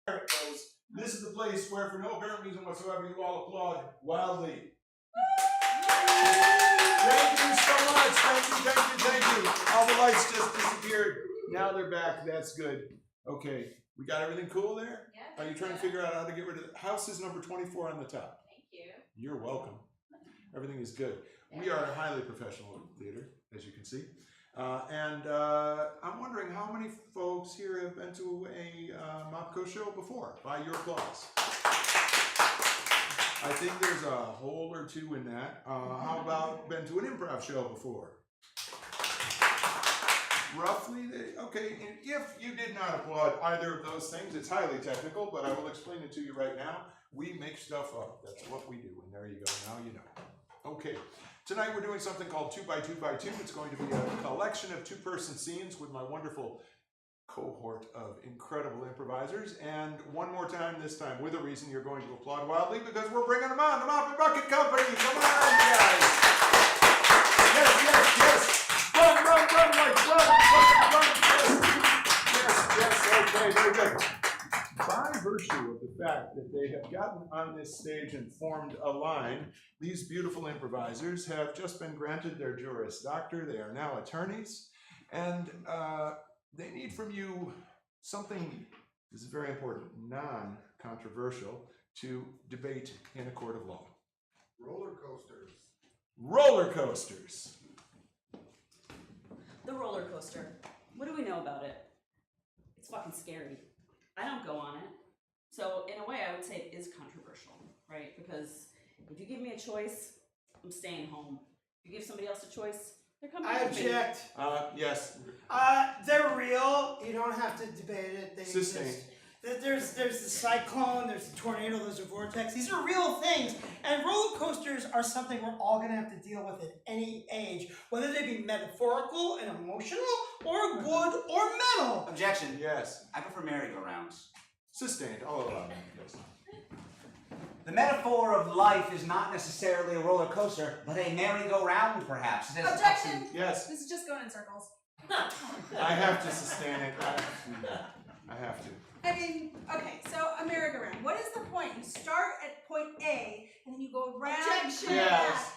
it goes. This is the place where, for no apparent reason whatsoever, you all applaud wildly. Thank you so much. Thank you. All the lights just disappeared. Now they're back. That's good. Okay. We got everything cool there? Yeah. Are you trying to figure out how to get rid of it? House is number 24 on the top. Thank you. You're welcome. Everything is good. We are a highly professional theater, as you can see. I'm wondering how many folks here have been to a Mopco show before, by your applause. I think there's a hole or two in that. How about been to an improv show before? Roughly, okay, and if you did not applaud either of those things, it's highly technical, but I will explain it to you right now. We make stuff up. That's what we do, and there you go. Now you know. Okay, tonight we're doing something called 2x2x2. It's going to be a collection of two-person scenes with my wonderful cohort of incredible improvisers. And one more time, this time with a reason you're going to applaud wildly, because we're bringing them on, the Mop and Bucket Company. Come on, guys. Yes. Run, like run. Yes, okay, very good. By virtue of the fact that they have gotten on this stage and formed a line, these beautiful improvisers have just been granted their Juris Doctor. They are now attorneys, and they need from you something, this is very important, non-controversial, to debate in a court of law. Roller coasters. Roller coasters. The roller coaster. What do we know about it? It's fucking scary. I don't go on it. So in a way, I would say it is controversial, right? Because if you give me a choice, I'm staying home. If you give somebody else a choice, they're coming I with me. object. Yes. They're real. You don't have to debate it. They Sustained. exist. There's the cyclone, there's the tornado, there's a vortex. These are real things. And roller coasters are something we're all going to have to deal with at any age, whether they be metaphorical and emotional, or wood or metal. Objection. Yes. I prefer merry-go-rounds. Sustained. I'll allow that. Yes. The metaphor of life is not necessarily a roller coaster, but a merry-go-round, perhaps. Objection! Yes. This is just going in circles. I have to sustain it. I have to. I mean, okay, so a merry-go-round. What is the point? You start at point A, and then you go around. Objection! Yes.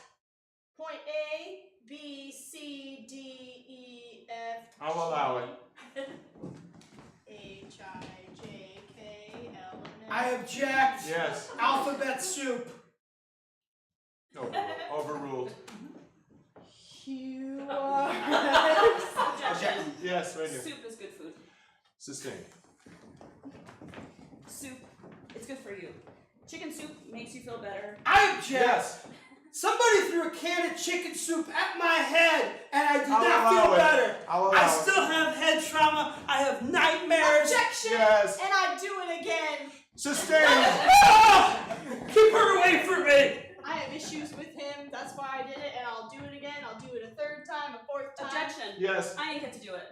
Point A, B, C, D, E, F, I'll allow it. H, I, J, K, L, and N. I object. Yes. Alphabet soup. Overruled. You are. Objection. Yes, right here. Soup is good food. Sustained. Soup, it's good for you. Chicken soup makes you feel better. I object. Yes. Somebody threw a can of chicken soup at my head, and I did I'll not allow feel it. better. I'll allow I it. still have head trauma. I have nightmares. Objection! Yes. And I do it again. Sustained. Keep her away from me. I have issues with him. That's why I did it, and I'll do it again. I'll do it a third time, a fourth time. Objection. Yes. I ain't get to do it.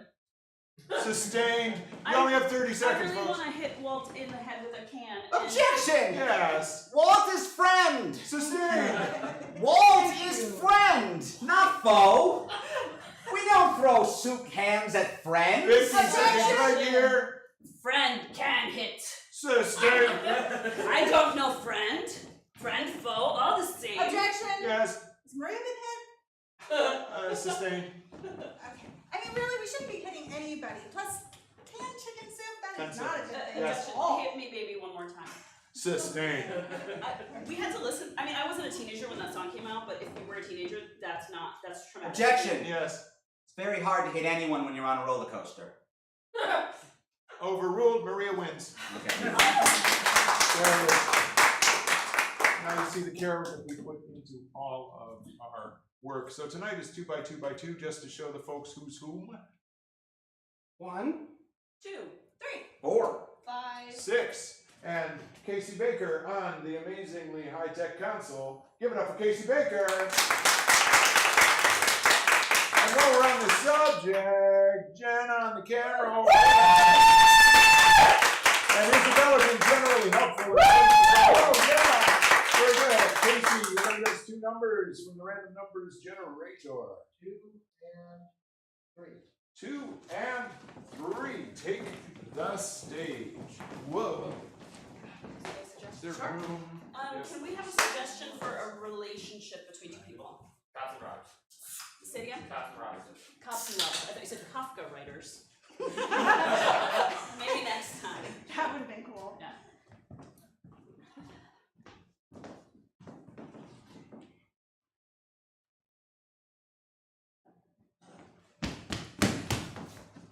Sustained. You only have 30 I seconds, really folks. want to hit Walt in the head with a can. Objection! Yes. Walt is friend! Sustained. Walt is friend, not foe! We don't throw soup cans at friends! 50 seconds right here. Friend can hit. Sustained. I don't know friend. Friend, foe, all the same. Objection! Yes. Is Maria been hit? Sustained. Okay. I mean, really, we shouldn't be hitting anybody. Plus, canned chicken soup, that 10 is not a good thing Yes. at all. Hit me, baby, one more time. Sustained. We had to listen. I mean, I wasn't a teenager when that song came out, but if you were a teenager, that's traumatic. Objection! Yes. It's very hard to hit anyone when you're on a roller coaster. Overruled. Maria wins. Okay. There it is. Now you see the care that we put into all of our work. So tonight is 2x2x2, just to show the folks who's whom. 1, 2, 3, 4. 5. 6. And Casey Baker on the amazingly high-tech console. Give it up for Casey Baker. And while we're on the subject, Jen on the camera. And Isabella being generally helpful. Oh, yeah. Very good. Casey, you give us 2 numbers from the random numbers generator. 2 and 3. 2, and 3. Take the stage. Whoa. Is there room? Yes. Can we have a suggestion for a relationship between two people? Cops and robbers. Say it again? Cops and robbers. Cops and robbers. I thought you said Kafka writers. Maybe next time. That would have been cool. Yeah.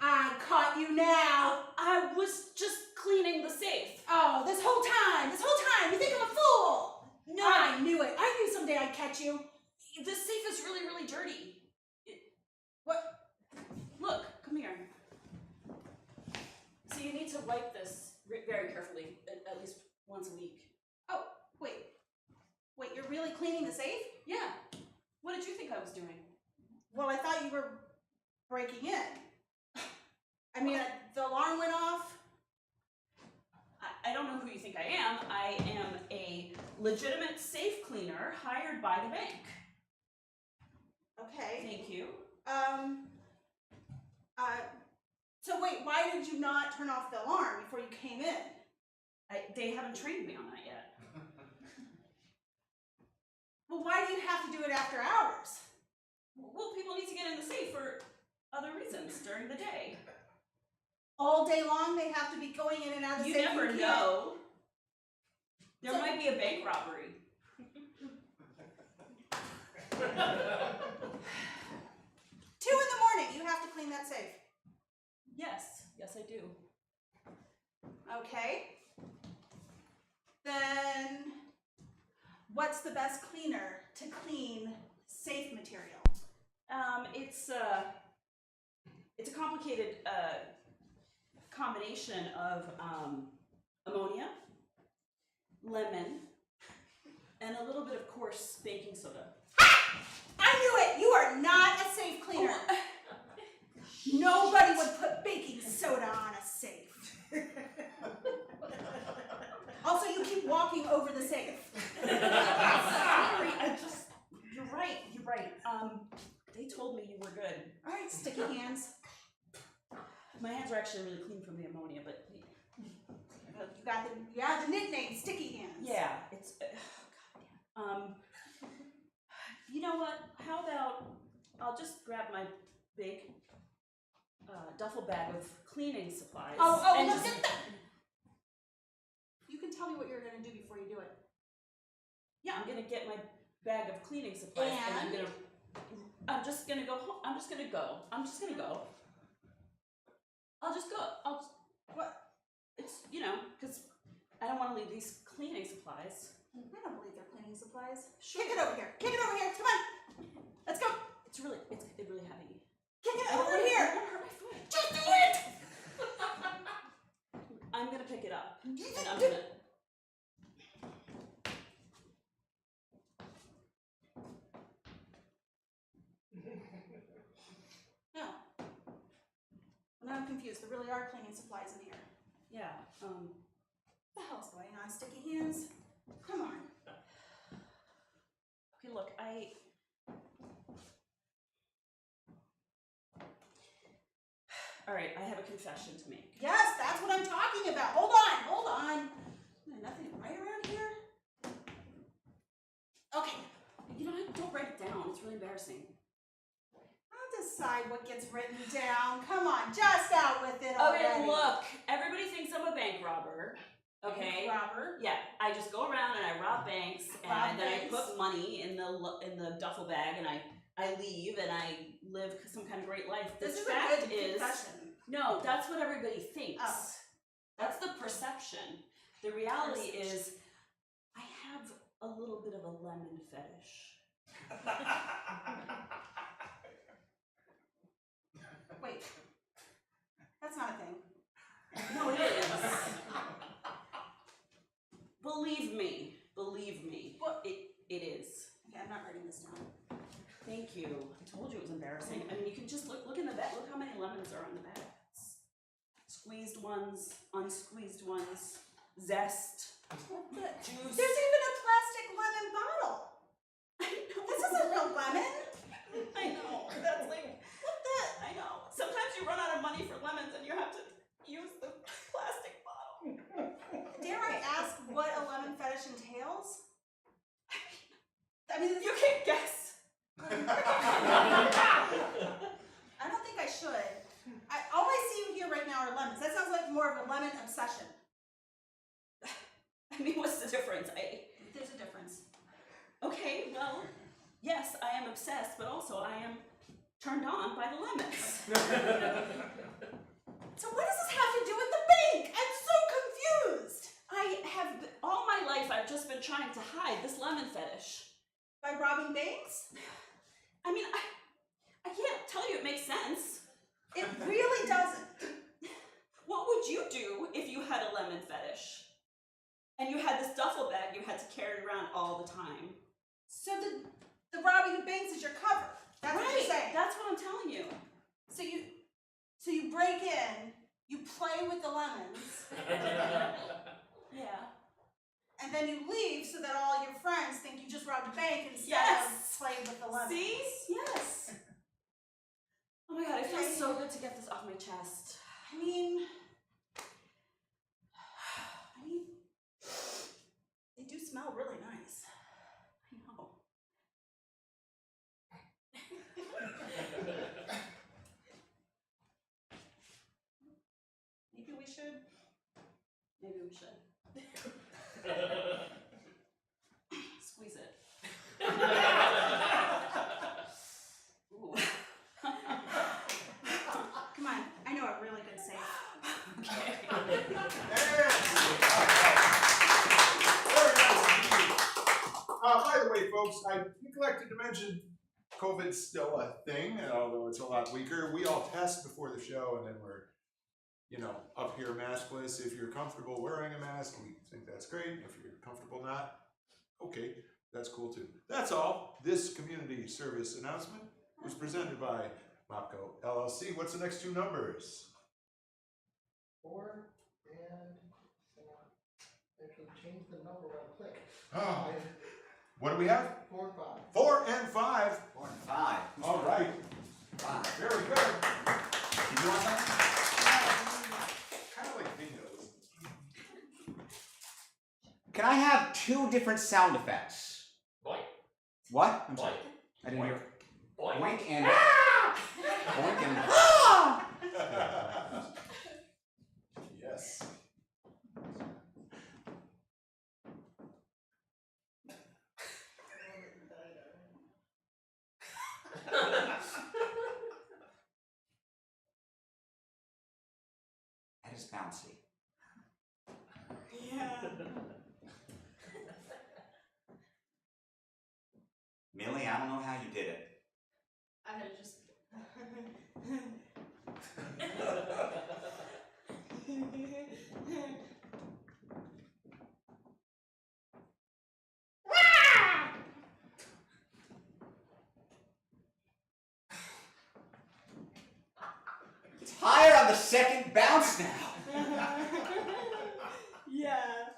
I caught you now. I was just cleaning the safe. Oh, this whole time, you think I'm a fool. No, I knew it. I knew someday I'd catch you. the safe is really, really dirty. What? Look, come here. So you need to wipe this very carefully, at least once a week. Oh, wait, you're really cleaning the safe? Yeah. What did you think I was doing? Well, I thought you were breaking in. I mean, the alarm went off. I don't know who you think I am. I am a legitimate safe cleaner hired by the bank. Okay. Thank you. So wait, why did you not turn off the alarm before you came in? They haven't trained me on that yet. Well, why do you have to do it after hours? Well, people need to get in the safe for other reasons during the day. All day long they have to be going in and out of the You safe? never can't- know. There So- might be a bank robbery. 2 in the morning, you have to clean that safe. Yes, I do. Okay. Then, what's the best cleaner to clean safe material? It's a complicated combination of ammonia, lemon, and a little bit of coarse baking soda. I knew it! You are not a safe cleaner. Nobody would put baking soda on a safe. Also, you keep walking over the safe. Sorry, you're right. They told me you were good. All right, sticky hands. My hands are actually really clean from the ammonia, but You have the nickname, Sticky Hands. yeah, it's. You know what? How about I'll just grab my big duffel bag of cleaning supplies. Oh, and look just- at that! You can tell me what you're gonna do before you do it. Yeah, I'm gonna get my bag of cleaning supplies and I'm just gonna go home. I'm just gonna go. I'll just go. What? It's, because I don't want to leave these cleaning supplies. I don't believe they're cleaning supplies. Sure. Kick it over here. Come on. Let's go. It's really heavy. Kick it I don't over wanna- I here. don't wanna hurt my foot. Just do it. I'm gonna pick it up. And I'm do- gonna. No. Well, now I'm confused. There really are cleaning supplies in here. Yeah. What the hell's going on, Sticky Hands? Come on. Okay, look, all right, I have a confession to make. Yes, that's what I'm talking about. Hold on. There's nothing to write around here. Okay, You know what? Don't write it down. It's really embarrassing. I'll decide what gets written down. Come on, just out with it already. Okay, look. Everybody thinks I'm a bank robber. Okay. Robert. Yeah, I just go around and I rob banks, and Rob then banks. I put money in the duffel bag, and I leave, and I live some kind of great life. The This is fact a good is, confession. no, that's what everybody thinks. Oh. That's the perception. The reality is, I have a little bit of a lemon fetish. Wait, that's not a thing. No, it is. Believe me. What? It is. Okay, I'm not writing this down. Thank you. I told you it was embarrassing. I mean, you can just look in the bag. Look how many lemons are on the bags. Squeezed ones, unsqueezed ones, zest, juice. There's even a plastic lemon bottle. This isn't real lemon. I know. That's like, what the? I know. Sometimes you can't guess. I don't think I should. All I see here right now are lemons. That sounds like more of a lemon obsession. I mean, what's the difference? There's a difference. Okay, well, yes, I am obsessed, but also I am turned on by the lemons. So what does this have to do with the bank? I'm so confused. All my life, I've just been trying to hide this lemon fetish. By robbing banks? I mean, I can't tell you it makes sense. It really doesn't. What would you do if you had a lemon fetish? And you had this duffel bag you had to carry around all the time. So the robbing of banks is your cover. That's what you're saying. That's what I'm telling you. So you break in, you play with the lemons, Yeah. and then you leave so that all your friends think you just robbed a bank instead Yes. of playing with the lemons. See? Yes. Oh my god, it feels Okay. so good to get this off my chest. I mean, they do smell really nice. I know. Maybe we should. Maybe we should. Squeeze it. Ooh. Come on, I know a really good safe. Okay. By the way, folks, I neglected to mention COVID's still a thing, and although it's a lot weaker. We all test before the show, and then we're, up here maskless. If you're comfortable wearing a mask, we think that's great. If you're comfortable not, okay, that's cool too. That's all. This community service announcement was presented by Mopco LLC. What's the next two numbers? 4 and 4. Actually, change the number when I click. Oh, what do we have? 4 and 5. 4 and 5. 4 and 5. All right. 5. Very good. Did you want that? Kind of like bingo's. Can I have 2 different sound effects? Boink. What? I'm sorry. Boink. I didn't hear. Boink. Boink and. Boink and. Yes. That is bouncy. Yeah. Millie, I don't know how you did it. I had to just. It's higher on the second bounce now. Yeah.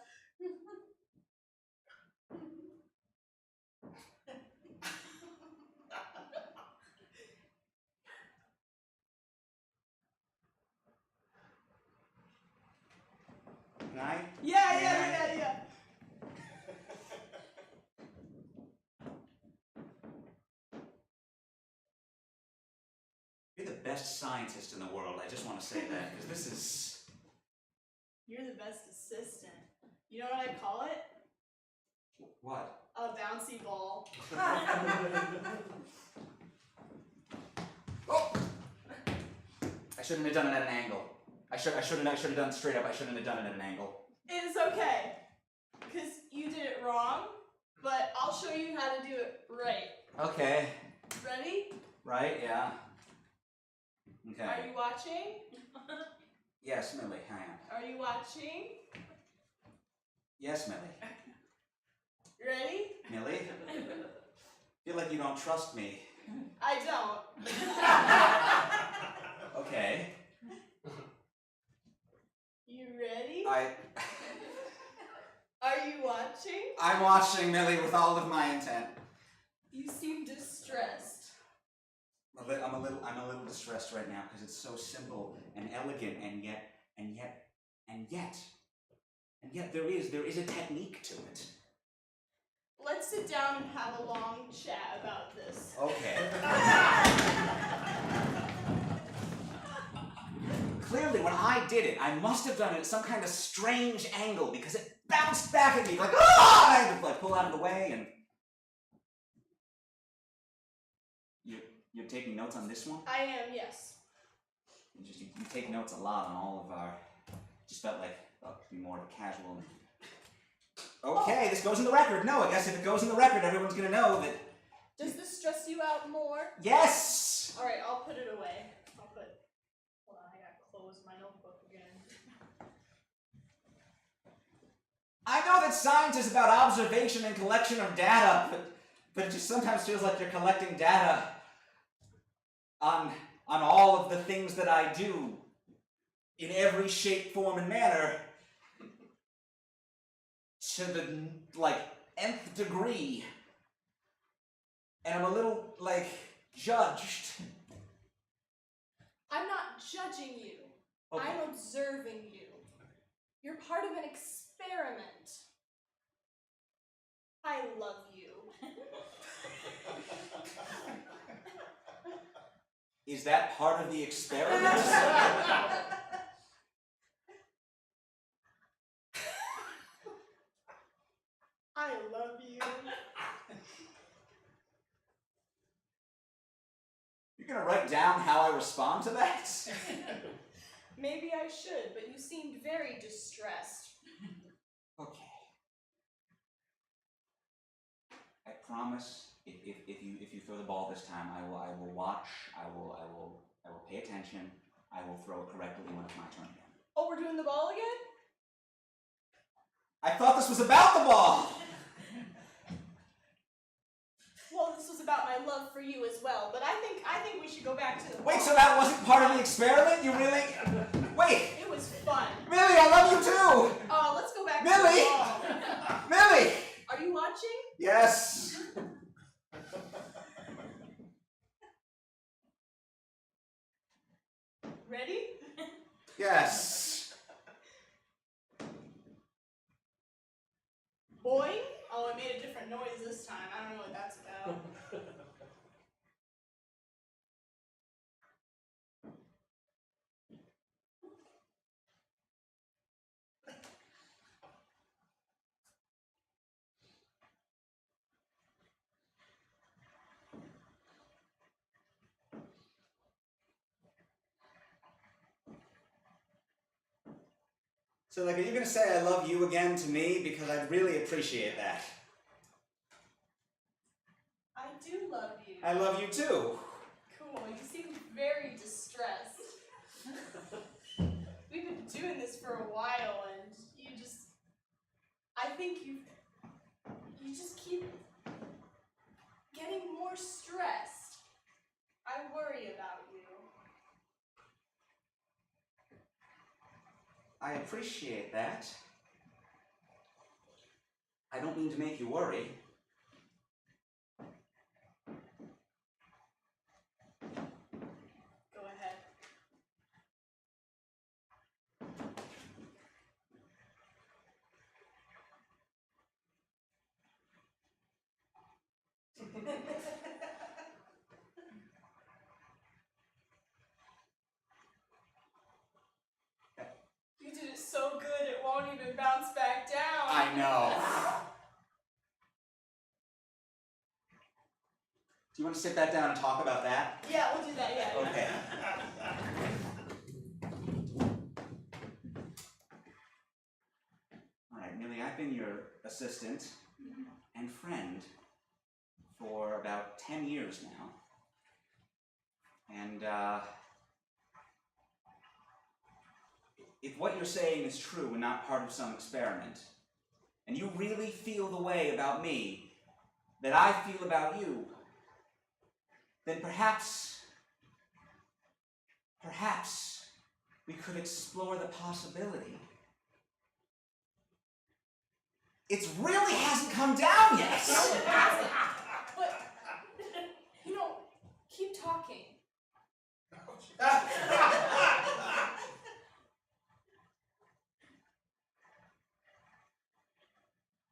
Can I? Yeah. You're the best scientist in the world. I just want to say that because this is. You're the best assistant. You know what I call it? What? A bouncy ball. Oh! I shouldn't have done it at an angle. I should have done it straight up. I shouldn't have done it at an angle. It's okay. Because you did it wrong, but I'll show you how to do it right. Okay. Ready? Right? Yeah. Okay. Are you watching? Yes, Millie, I am. Are you watching? Yes, Millie. Ready? Millie? Feel like you don't trust me. I don't. Okay. You ready? Are you watching? I'm watching Millie with all of my intent. You seem distressed. I'm a little distressed right now because it's so simple and elegant, and yet there is a technique to it. let's sit down and have a long chat about this. Okay. Clearly, when I did it, I must have done it at some kind of strange angle because it bounced back at me like, ah! I had to like pull out of the way and. You're taking notes on this one? I am, yes. You take notes a lot on all of our. Just felt like it could be more of a casual. Okay, this goes in the record. No, I guess if it goes in the record, everyone's gonna know that. Does this stress you out more? Yes. All right, I'll put it away. Hold on, I gotta close my notebook again. I know that science is about observation and collection of data, but it just sometimes feels like you're collecting data on all of the things that I do in every shape, form, and manner to the nth degree, and I'm a little judged. I'm not judging you. Okay. I'm observing you. You're part of an experiment. I love you. Is that part of the experiment? I love you. You're gonna write down how I respond to that? Maybe I should, but you seemed very distressed. Okay. I promise, if you throw the ball this time, I will watch. I will pay attention. I will throw it correctly when it's my turn again. Oh, we're doing the ball again? I thought this was about the ball. Well, this was about my love for you as well, but I think we should go back to the ball. Wait, so that wasn't part of the experiment? You really? Wait, It was fun. Millie, I love you too. Oh, let's go back Millie! to the ball. Millie. Are you watching? Yes. Ready? Yes. Boing? Oh, it made a different noise this time. I don't know what that's about. So, are you gonna say I love you again to me? Because I'd really appreciate that. I do love you. I love you too. Cool, you seem very distressed. We've been doing this for a while and I think you just keep getting more stressed. I worry about you. I appreciate that. I don't mean to make you worry. Go ahead. You did it so good it won't even bounce back down. I know. Do you want to sit back down and talk about that? Yeah, we'll do that, yeah. Okay. All right, Millie, I've been your assistant and friend for about 10 years now. And, if what you're saying is true and not part of some experiment, and you really feel the way about me that I feel about you, then perhaps we could explore the possibility. It really hasn't come down yet. No, it hasn't. But, keep talking.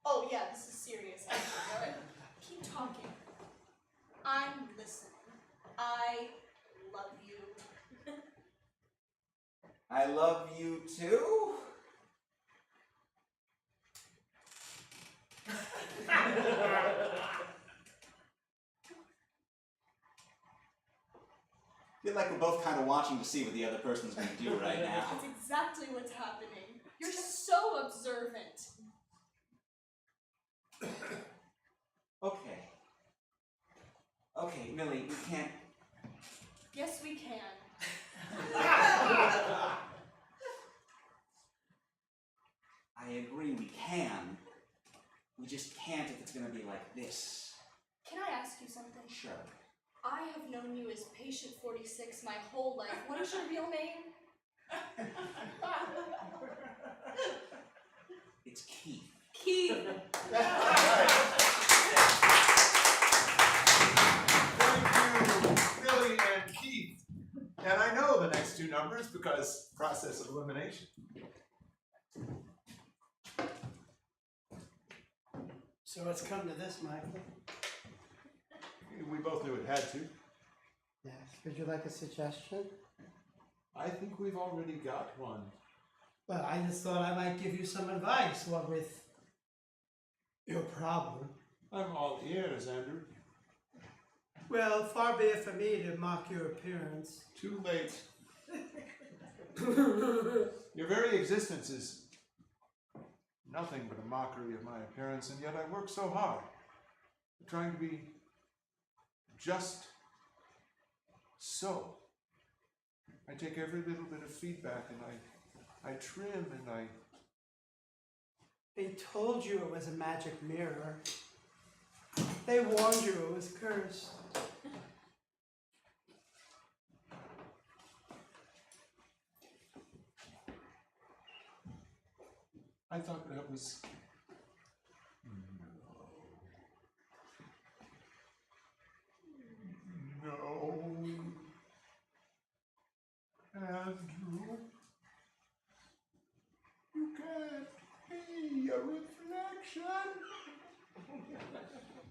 Oh yeah, this is serious. Actually. I love you. I love you too. I feel like we're both kind of watching to see what the other person's going to do right now. That's exactly what's happening. You're so observant. Okay. Okay, Millie, we can't. Yes, we can. I agree, we can. We just can't if it's going to be like this. Can I ask you something? Sure. I have known you as Patient 46 my whole life. What is your real name? It's Keith. Keith. Thank you, Billy and Keith. And I know the next two numbers because process of elimination. So it's come to this, Michael. We both knew it had to. Yes. Would you like a suggestion? I think we've already got one. Well, I just thought I might give you some advice. What with your problem? I'm all ears, Andrew. Well, far be it for me to mock your appearance. Too late. Your very existence is nothing but a mockery of my appearance, and yet I work so hard, trying to be just so. I take every little bit of feedback and I trim and They told you it was a magic mirror. They warned you it was cursed. I thought that was no. Andrew, you can't be a reflection.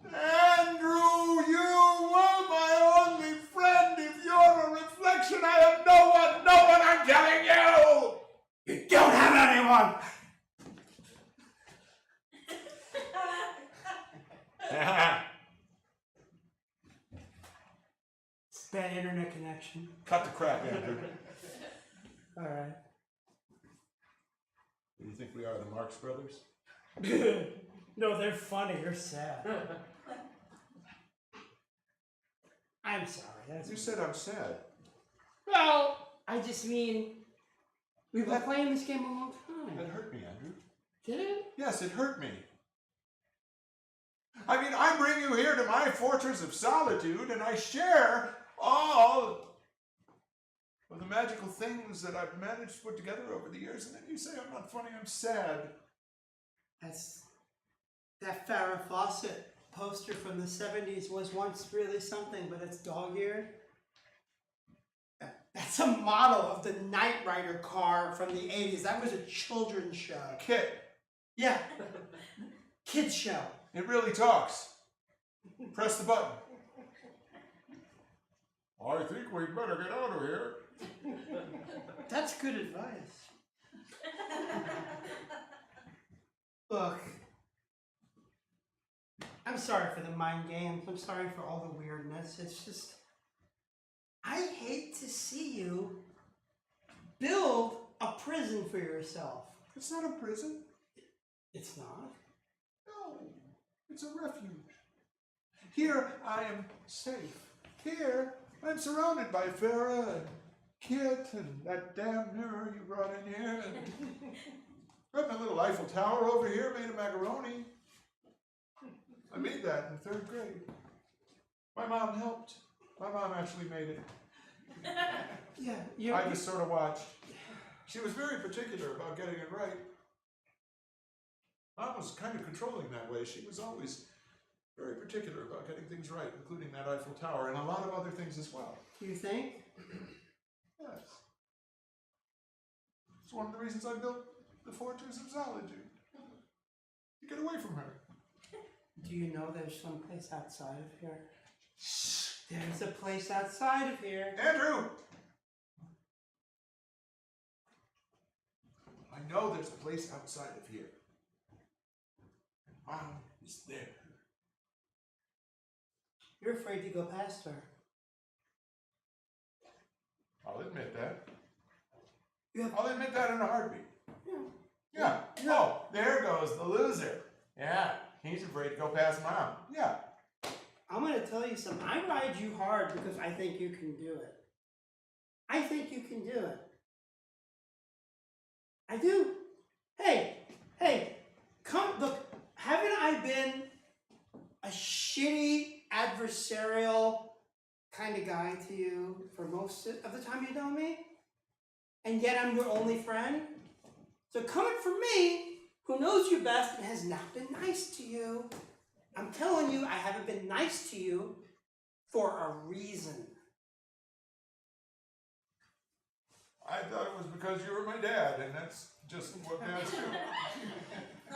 Andrew, you were my only friend. If you're a reflection, I have no one, I'm telling you! You don't have anyone! Bad internet connection. Cut the crap, Andrew. Alright. Do you think we are the Marx Brothers? No, they're funny. You're sad. I'm sorry. That's You said I'm sad. well, I just mean we've been playing this game a long That time. hurt me, Andrew. Did it? Yes, it hurt me. I mean, I bring you here to my fortress of solitude, and I share all of the magical things that I've managed to put together over the years, and then you say I'm not funny, I'm sad. That's that Farrah Fawcett poster from the 70s was once really something, but it's dog-eared. That's a model of the Knight Rider car from the 80s. That was a children's show. Kit, Yeah. Kids show. it really talks. Press the button. I think we'd better get out of here. That's good advice. Look, I'm sorry for the mind games. I'm sorry for all the weirdness. It's just, I hate to see you build a prison for yourself. It's not a prison. It's not. No, it's a refuge. Here I am safe. Here I'm surrounded by Farrah and Kit and that damn mirror you brought in here. And got my little Eiffel Tower over here made of macaroni. I made that in 3rd grade. My mom helped. My mom actually made it. Yeah, I just sort of watched. She was very particular about getting it right. Mom was kind of controlling that way. She was always very particular about getting things right, including that Eiffel Tower and a lot of other things as well. you think? Yes. It's one of the reasons I built the Fortress of Solitude. To get away from her. Do you know there's some place outside of here? There's a place outside of here. Andrew! I know there's a place outside of here. And Mom is there. You're afraid to go past her. I'll admit that. Yeah. I'll admit that in a heartbeat. Yeah. Yeah. Oh, there goes the loser. Yeah, he's afraid to go past Mom. Yeah. I'm gonna tell you something. I ride you hard because I think you can do it. I think you can do it. I do. Hey, come, look, haven't I been a shitty, adversarial kind of guy to you for most of the time you know me? And yet I'm your only friend? So coming from me, who knows you best and has not been nice to you, I'm telling you, I haven't been nice to you for a reason. I thought it was because you were my dad, and that's just what dads do.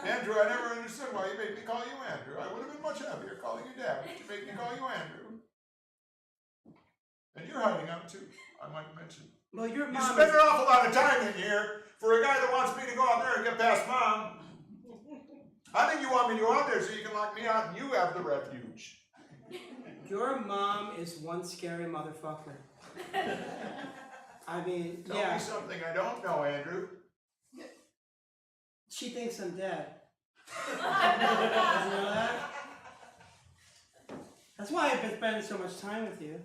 Andrew, I never understood why you made me call you Andrew. I would have been much happier calling you Dad, but you made me call you Andrew. And you're hiding out too, I might mention. Well, your You mom spend is, an awful lot of time in here for a guy that wants me to go out there and get past Mom. I think you want me to go out there so you can lock me out and you have the refuge. your mom is one scary motherfucker. I mean, Tell yeah, me something I don't know, Andrew. she thinks I'm dead. You know that? That's why I've been spending so much time with you.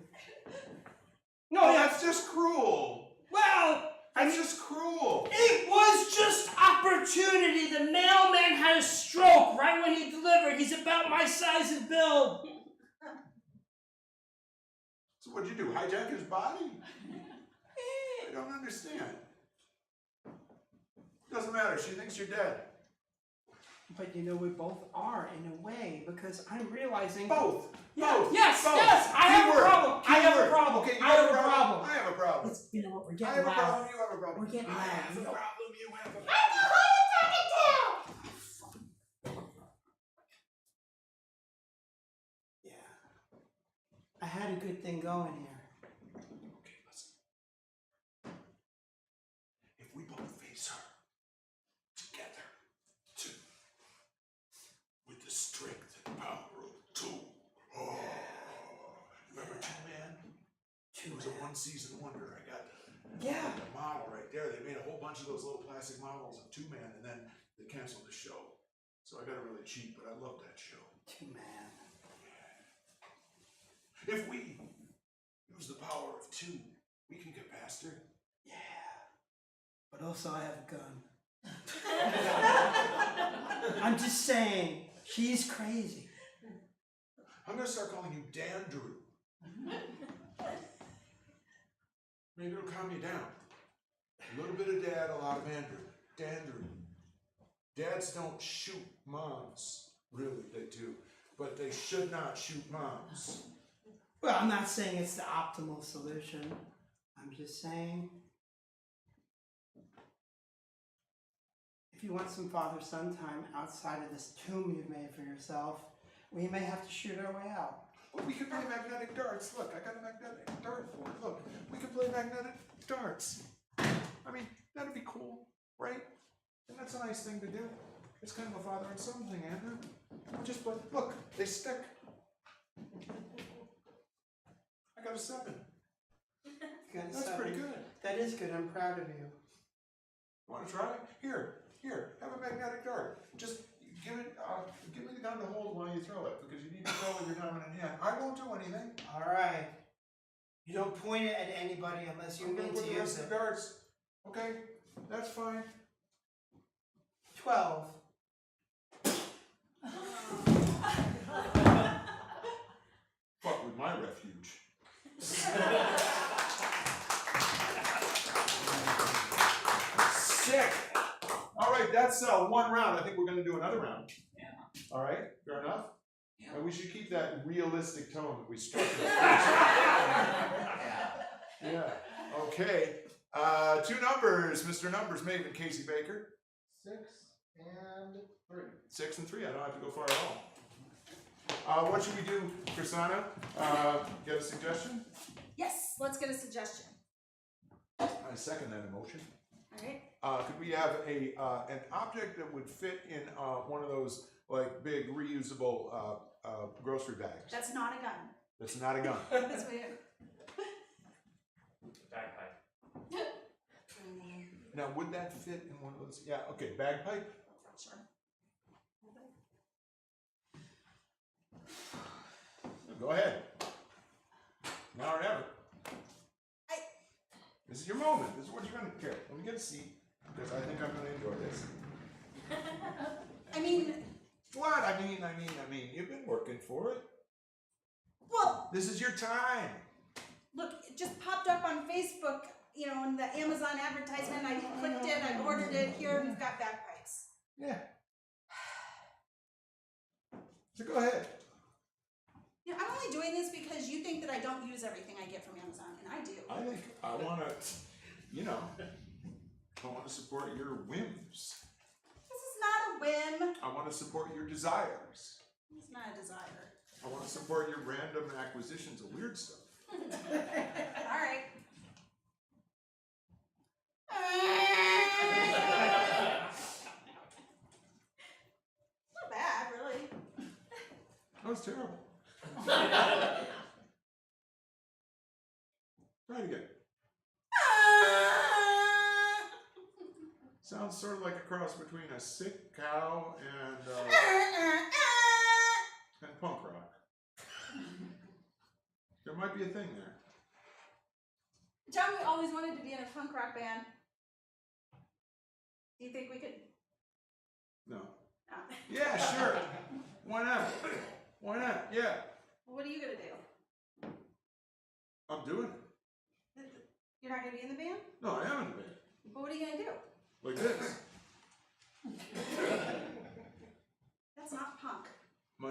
No, Oh, yeah, that's just cruel. well, I That's mean, just cruel. it was just opportunity. The mailman had a stroke right when he delivered. He's about my size and build. So what'd you do, hijack his body? I don't understand. Doesn't matter, she thinks you're dead. But you know, we both are in a way because I'm realizing. Both. Yeah, Both. yes, Both. yes, I have a Keyword. problem. I have a Keyword. problem. Okay, you I have a I problem. have a problem. You know what? We're I getting have a loud. problem, you have a problem. We're getting I loud. have a You know. problem, you have a problem. Yeah. I had a good thing going here. Okay, listen. If we both face her together, two, with the strength and power of two. Oh, remember Two Man? It was a one-season wonder. I got Yeah. the model right there. They made a whole bunch of those little plastic models of Two Man, and then they canceled the show. So I got it really cheap, but I love that show. Two man. If we use the power of two, we can get past her. Yeah. But also I have a gun. I'm just saying, she's crazy. I'm gonna start calling you Dan Drew. Maybe it'll calm you down. A little bit of Dad, a lot of Andrew. Dan Drew. Dads don't shoot moms. Really, they do. But they should not shoot moms. Well, I'm not saying it's the optimal solution. I'm just saying, if you want some father-son time outside of this tomb you've made for yourself, we may have to shoot our way out. But we can play magnetic darts. Look, I got a magnetic dart for it. Look, we can play magnetic darts. I mean, that'd be cool, right? And that's a nice thing to do. It's kind of a father and son thing, Andrew. We just play. Look, they stick. I got a 7. That's pretty good. That is good. I'm proud of you. Want to try? Here, have a magnetic dart. Just give me the gun to hold while you throw it, because you need to throw with your dominant hand. I won't do anything. All right. You don't point it at anybody unless you I'm gonna mean put to the use rest of it. the darts. Okay, that's fine. 12. Fuck with my refuge. Sick. All right, that's one round. I think we're gonna do another round. Yeah. All right, fair enough. Yeah. And we should keep that realistic tone that we struck. Yeah. Yeah. Okay. 2 numbers, Mr. Numbers Maven, Casey Baker. 6 and 3. 6 and 3. I don't have to go far at all. What should we do, Chrisana? Get a suggestion? Yes, let's get a suggestion. I second that emotion. All right. Could we have an object that would fit in one of those like big reusable grocery bags? That's not a gun. That's not a gun. That's weird. Bagpipe. Now, would that fit in one of those? Yeah. Okay. Bagpipe. Sure. Go ahead. Now or never. This is your moment. This is what you're gonna care. Let me get a seat because I think I'm gonna enjoy this. I mean, What? I mean. You've been working for it. well, This is your time. look, it just popped up on Facebook, you know, in the Amazon advertisement. I clicked it, I ordered it. Here, we've got bagpipes. Yeah. So go ahead. You know, I'm only doing this because you think that I don't use everything I get from Amazon, and I do. I think I wanna, I wanna support your whims. This is not a whim. I wanna support your desires. It's not a desire. I wanna support your random acquisitions of weird stuff. All right. Not bad, really. That was terrible. Try it again. Sounds sort of like a cross between a sick cow and punk rock. There might be a thing there. John, we always wanted to be in a punk rock band. Do you think we could? No. No. Yeah, sure. Why not? Why not? Yeah. What are you gonna do? I'm doing it. You're not gonna be in the band? No, I am in the band. But what are you gonna do? Like this. That's not punk. My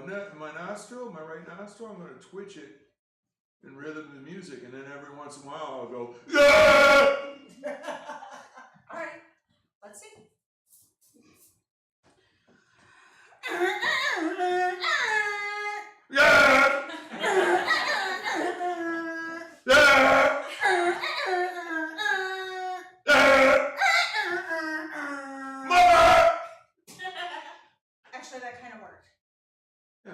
nostril, my right nostril, I'm gonna twitch it in rhythm to the music, and then every once in a while I'll go, yeah! All right, let's see. Yeah! Yeah! Mother! Actually, that kind of worked. Yeah.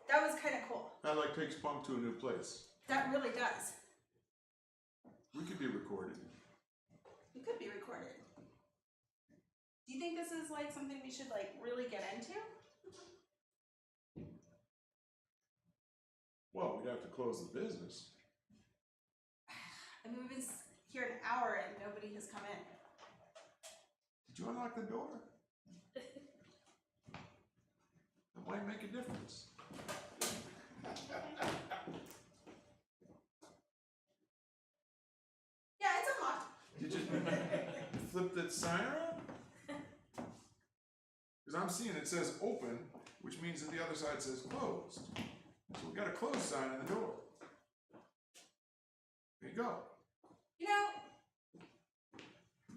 That was kind of cool. That like takes punk to a new place. That really does. We could be recorded. We could be recorded. Do you think this is like something we should like really get into? Well, we'd have to close the business. I mean, we've been here an hour and nobody has come in. Did you unlock the door? That might make a difference. Yeah, it's unlocked. Did you flip that sign around? Because I'm seeing it says open, which means that the other side says closed. So we got a closed sign on the door. There you go. You know,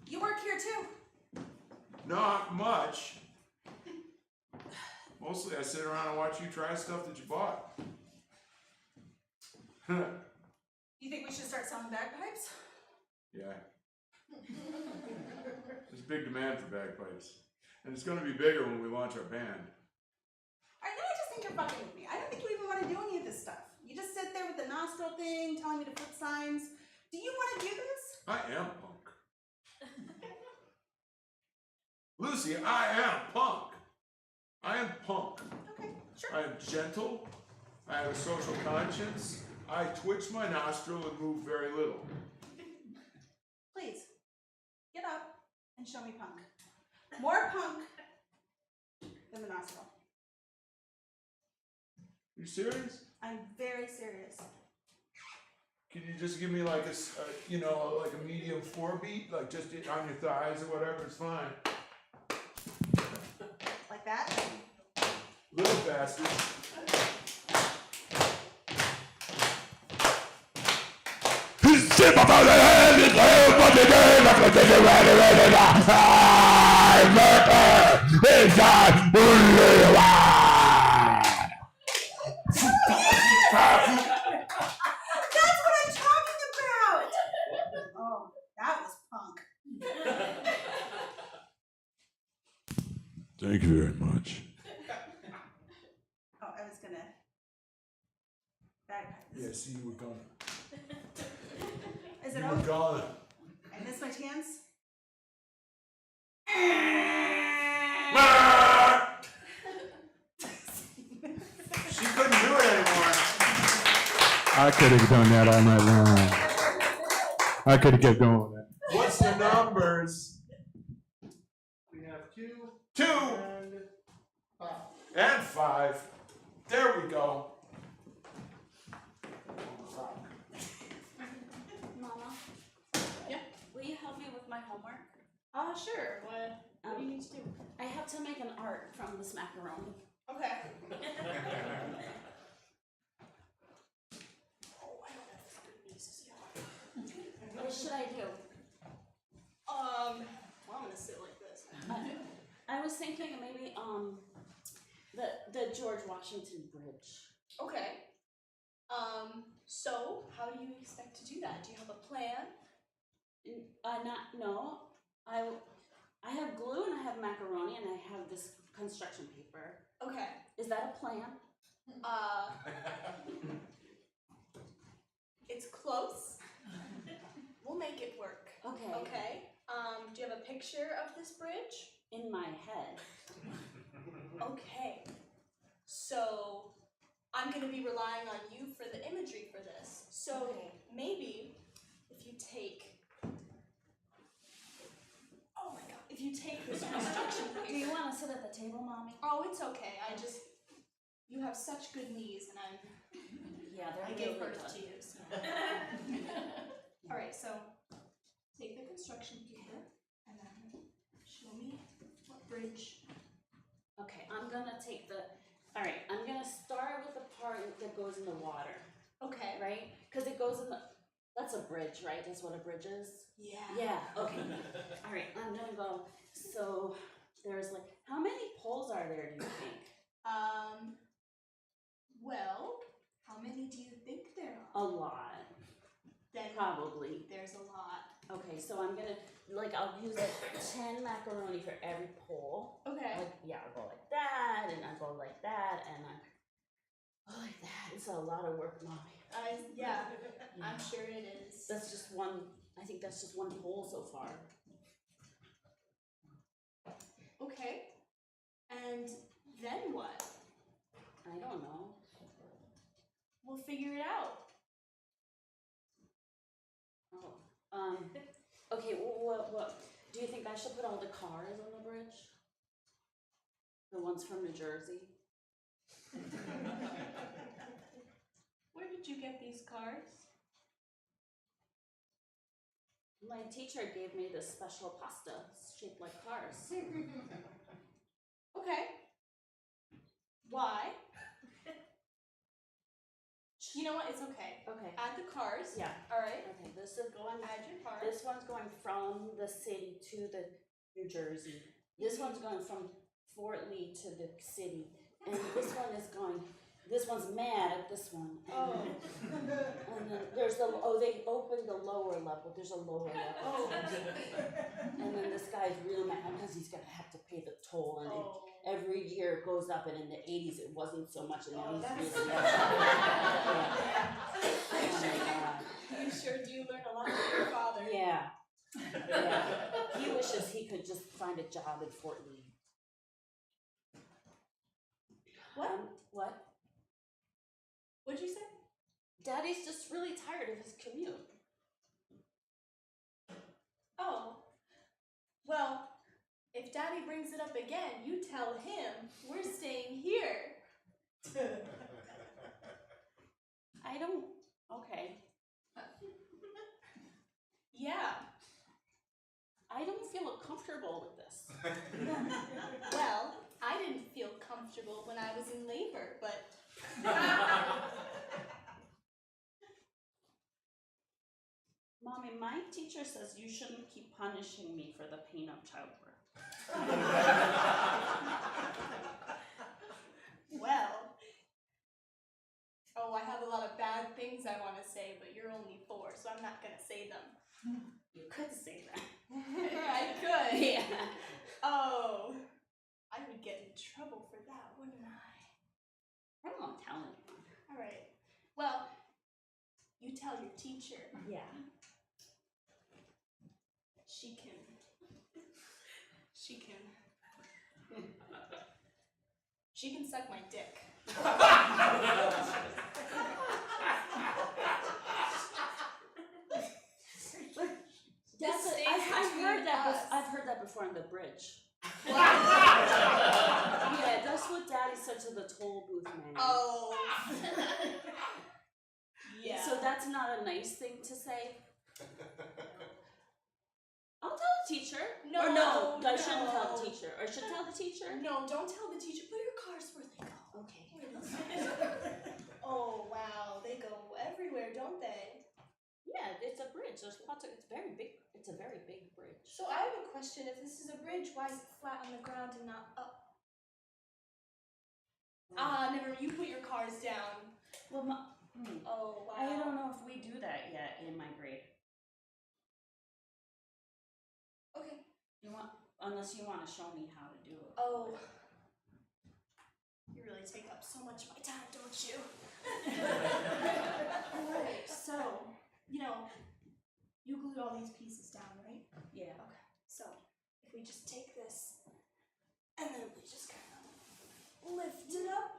you work here too. Not much. Mostly I sit around and watch you try stuff that you bought. You think we should start selling bagpipes? Yeah. There's a big demand for bagpipes. And it's going to be bigger when we launch our band. I just think you're fucking with me. I don't think you even want to do any of this stuff. You just sit there with the nostril thing, telling me to put signs. Do you want to do this? I am punk. Lucy, I am punk. I am punk. Okay, sure. I am gentle. I have a social conscience. I twitch my nostril and move very little. Please, get up and show me punk. More punk than the nostril. You serious? I'm very serious. Can you just give me like like a medium 4-beat, like just on your thighs or whatever? It's fine. Like that? Little faster. Thank you very much. Oh, I was gonna. Bagpipe. Yes, you were gonna. Is it You were over? gonna. I missed my chance. She couldn't do it anymore. I could have done that all night long. I could have kept going with that. What's the numbers? We have 2 2 and 5. and 5. There we go. Mama? Yeah? Will you help me with my homework? Sure. What do you need to do? I have to make an art from this macaroni. Okay. Oh, I don't have this good news yet. What should I do? Well, I'm gonna sit like this. I was thinking maybe the George Washington Bridge. Okay. So how do you expect to do that? Do you have a plan? No. I have glue and I have macaroni and I have this construction paper. Okay. Is that a plan? It's close. We'll make it work. Okay. Okay. Do you have a picture of this bridge? In my head. Okay. So I'm gonna be relying on you for the imagery for this. So Okay. maybe if you take if you take this construction Do you paper. want to sit at the table, Mommy? Oh, it's okay. You have such good knees and Yeah, they're I really gave birth good. to you. So. Alright, so take the construction paper and then show me what bridge. Okay, I'm gonna take alright, I'm gonna start with the part that goes in the water, Okay. right? Because it goes in that's a bridge, right? That's what a bridge is? Yeah. Yeah, okay. Alright, I'm gonna go, so there's like, how many poles are there, do you think? Well, how many do you think there A are? lot, Then probably. there's a lot. Okay, so I'm gonna, I'll use 10 macaroni for every pole. Okay. I'll go like that, and I'll go like that, and I go like that. It's a lot of work, Mommy. Yeah, I'm sure it is. That's just one, I think that's just one pole so far. Okay. And then what? I don't know. We'll figure it out. Oh, okay, what, do you think I should put all the cars on the bridge? The ones from New Jersey? Where did you get these cards? My teacher gave me this special pasta shaped like cars. Okay. Why? You know what? It's okay. Okay. Add the cars. Yeah. All right. Okay, this is going, Add your cars. this one's going from the city to the New Jersey. This one's going from Fort Lee to the city. And this one is going, this one's mad at this one. Oh. And then there's they opened the lower level. There's a lower level. Oh. And then this guy's real mad because he's gonna have to pay the toll, and Oh. every year it goes up. And in the '80s it wasn't so much, and now Oh, he's that's really mad. You sure do learn a lot from your father. Yeah. Yeah. He wishes he could just find a job in Fort Lee. What? What? What'd you say? Daddy's just really tired of his commute. Oh. Well, if Daddy brings it up again, you tell him we're staying here. I don't. Okay. Yeah. I don't feel comfortable with this. Well, I didn't feel comfortable when I was in labor, but Mommy, my teacher says you shouldn't keep punishing me for the pain of childbirth. well. Oh, I have a lot of bad things I want to say, but you're only 4, so I'm not gonna say them. You could say that. I could. Yeah. Oh. I I would get in trouble for that, wouldn't I? I don't want to tell anyone. Alright. Well, you tell your teacher. Yeah. She can suck my dick. I've heard that before on the bridge. What? Yeah, that's what Daddy said to the toll booth man. Oh. Yeah. So that's not a nice thing to say. I'll tell the teacher. No, or no, I no. shouldn't tell the teacher. Or should tell the teacher. No, don't tell the teacher. Put your cars where they go. Okay. Oh wow, they go everywhere, don't they? Yeah, it's a bridge. There's lots of. It's very big. It's a very big bridge. So I have a question. If this is a bridge, why is it flat on the ground and not up? Never mind. You put your cars down. Well, Oh wow. I don't know if we do that yet in my grade. Okay. Unless you want to show me how to do it. Oh. You really take up so much of my time, don't you? Alright, so, you glued all these pieces down, right? Yeah. Okay. So, if we just take this, and then we just kind of lift it up,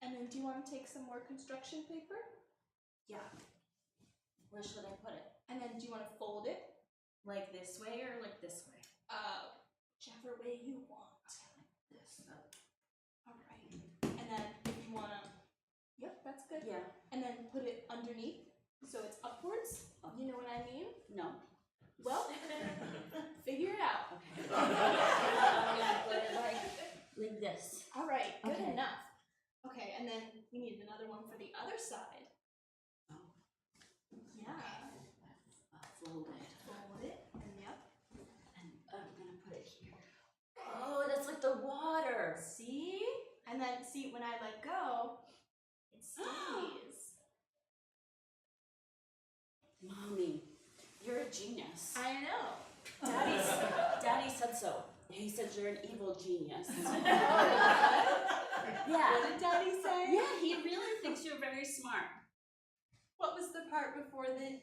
and then do you want to take some more construction paper? Yeah. Where should I put it? And then do you want to fold it? Like this way or like this way? Whichever way you want. This. Alright. And then if you want to, yep, that's good. Yeah. And then put it underneath, so it's upwards. You know what I mean? No. Well, figure it out. Okay. I'm gonna put it like this. Alright, good Okay. enough. Okay, and then we need another one for the other side. Oh. Yeah. Fold it. Fold it, and yep. And I'm gonna put it here. Oh, that's like the water. See? And then, see, when I let go, it stays. Mommy, you're a genius. I know. Daddy said so. He said you're an evil genius. What Yeah. did Daddy say? Yeah, he really thinks you're very smart. What was the part before the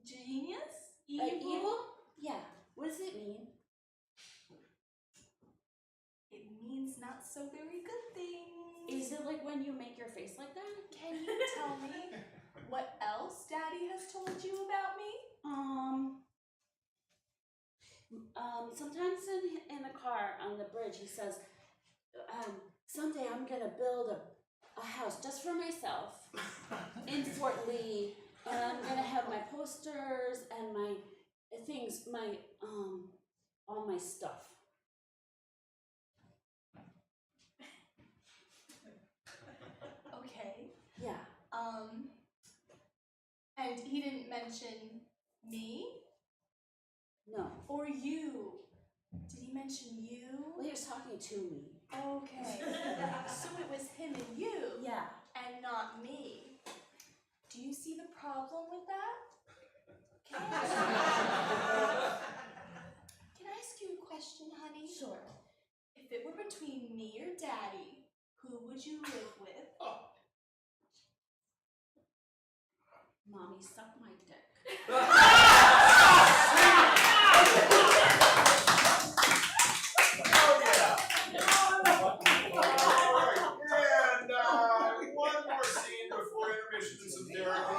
genius? Evil? Yeah. What does it mean? It means not so very good things. Is it like when you make your face like that? Can you tell me what else Daddy has told you about me? Sometimes in the car on the bridge, he says, someday I'm gonna build a house just for myself in Fort Lee, and I'm gonna have my posters and my things, all my stuff. Okay. Yeah. And he didn't mention me No. or you. Did he mention you? Well, he was talking to me. Okay. So it was him and you. Yeah. And not me. Do you see the problem with that? Can I ask you a question, honey? Sure. If it were between me or Daddy, who would you live with? Mommy, suck my dick. And one more scene before intermission and some therapy.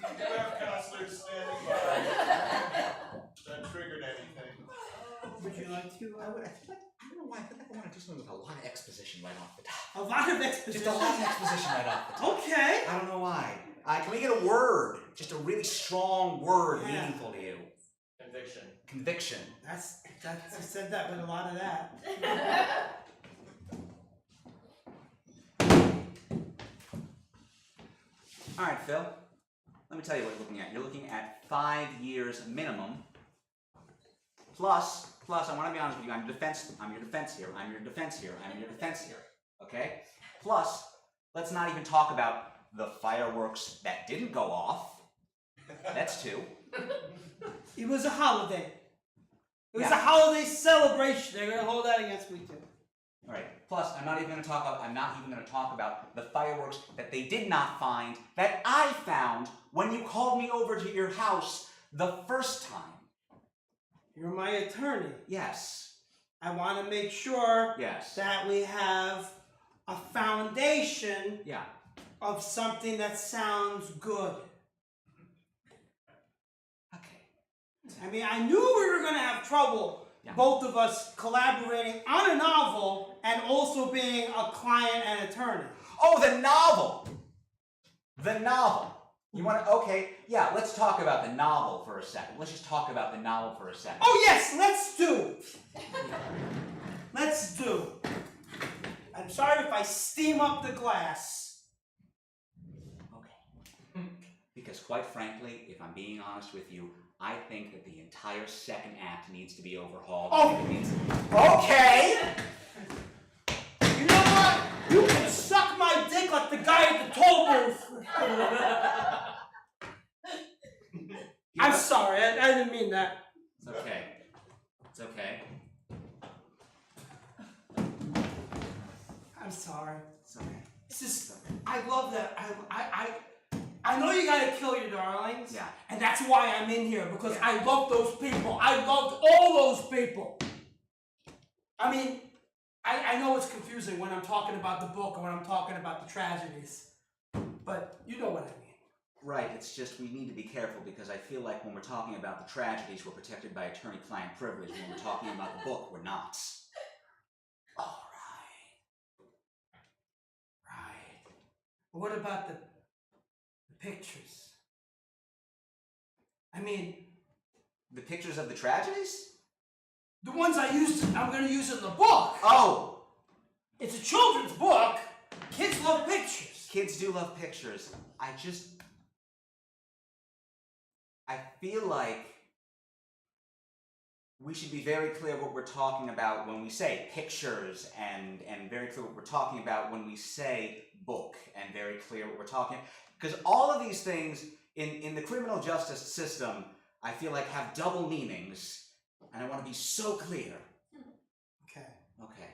We do have counselors standing by. That triggered anything. Would you like to? I don't know why. I feel like I want to do something with a lot of exposition right off the top. A lot of exposition. Just a lot of exposition right off the top. Okay. I don't know why. Can we get a word? Just a really strong word, Yeah. meaningful to you. Conviction. Conviction. That's you said that with a lot of that. All right, Phil. Let me tell you what you're looking at. You're looking at 5 years minimum. Plus, I want to be honest with you. I'm your defense here. Okay. Plus, let's not even talk about the fireworks that didn't go off. That's 2. It was a holiday. It was Yeah. a holiday celebration. They're gonna hold that against me too. All right. Plus, I'm not even going to talk about the fireworks that they did not find that I found when you called me over to your house the first time. You're my attorney. Yes. I want to make sure Yes. that we have a foundation Yeah. of something that sounds good. Okay. I mean, I knew we were going to have trouble, Yeah. both of us collaborating on a novel and also being a client and attorney. Oh, the novel. The novel. You want to? Okay. Yeah. Let's talk about the novel for a second. Let's just talk about the novel for a second. Oh, yes, let's do. Let's do. I'm sorry if I steam up the glass. Okay. Because quite frankly, if I'm being honest with you, I think that the entire second act needs to be overhauled. Oh. Okay! You know what? You can suck my dick like the guy at the toll booth. I'm sorry, I didn't mean that. It's okay. It's okay. I'm sorry. It's okay. It's just, I love that. I know you gotta kill your darlings. Yeah. And that's why I'm in here, because Yeah. I love those people. I loved all those people. I mean, I know it's confusing when I'm talking about the book or when I'm talking about the tragedies. But you know what I mean. Right, it's just we need to be careful because I feel like when we're talking about the tragedies, we're protected by attorney-client privilege. When we're talking about the book, we're not. All right. Right. But what about the pictures? I mean, The pictures of the tragedies? the ones I'm gonna use in the book. Oh! It's a children's book. Kids love pictures. Kids do love pictures. I feel like we should be very clear what we're talking about when we say pictures and very clear what we're talking about when we say book and very clear what we're talking, because all of these things in the criminal justice system I feel like have double meanings and I want to be so clear. Okay. Okay.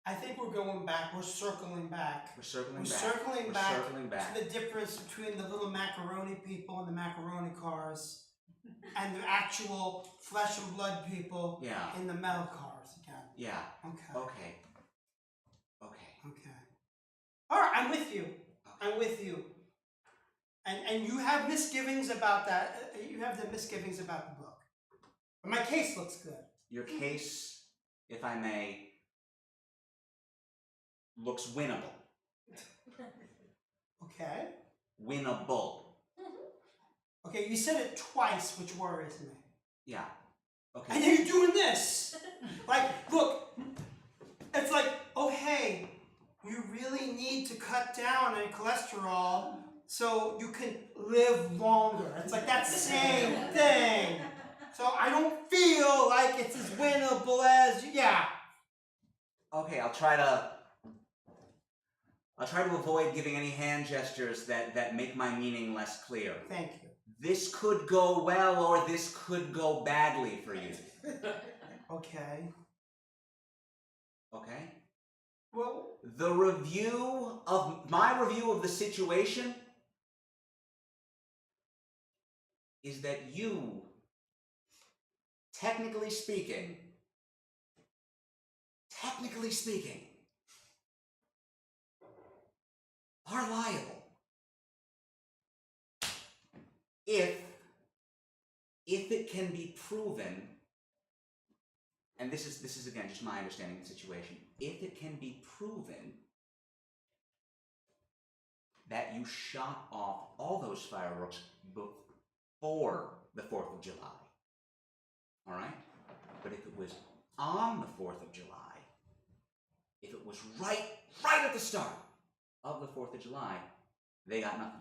I think we're going back. We're circling back. We're circling We're back. circling We're back circling back. to the difference between the little macaroni people and the macaroni cars and the actual flesh and blood people Yeah. in the metal cars again. Yeah. Okay. Okay. Okay. Okay. All right, I'm with you. I'm with you. And you have misgivings about that. You have the misgivings about the book. But my case looks good. Your case, if I may, looks winnable. Okay. Winnable. Okay, you said it twice, which worries me. Yeah. And Okay. then you're doing this. Like, look, it's like, oh hey, you really need to cut down on cholesterol so you can live longer. It's like that same thing. So I don't feel like it's as winnable as, yeah. Okay, I'll try to avoid giving any hand gestures that make my meaning less clear. Thank you. This could go well or this could go badly for you. Okay. Okay? Well, My review of the situation is that you, technically speaking, are liable. If it can be proven, and this is again just my understanding of the situation, if it can be proven that you shot off all those fireworks before the 4th of July, all right? But if it was on the 4th of July, if it was right at the start of the 4th of July, they got nothing.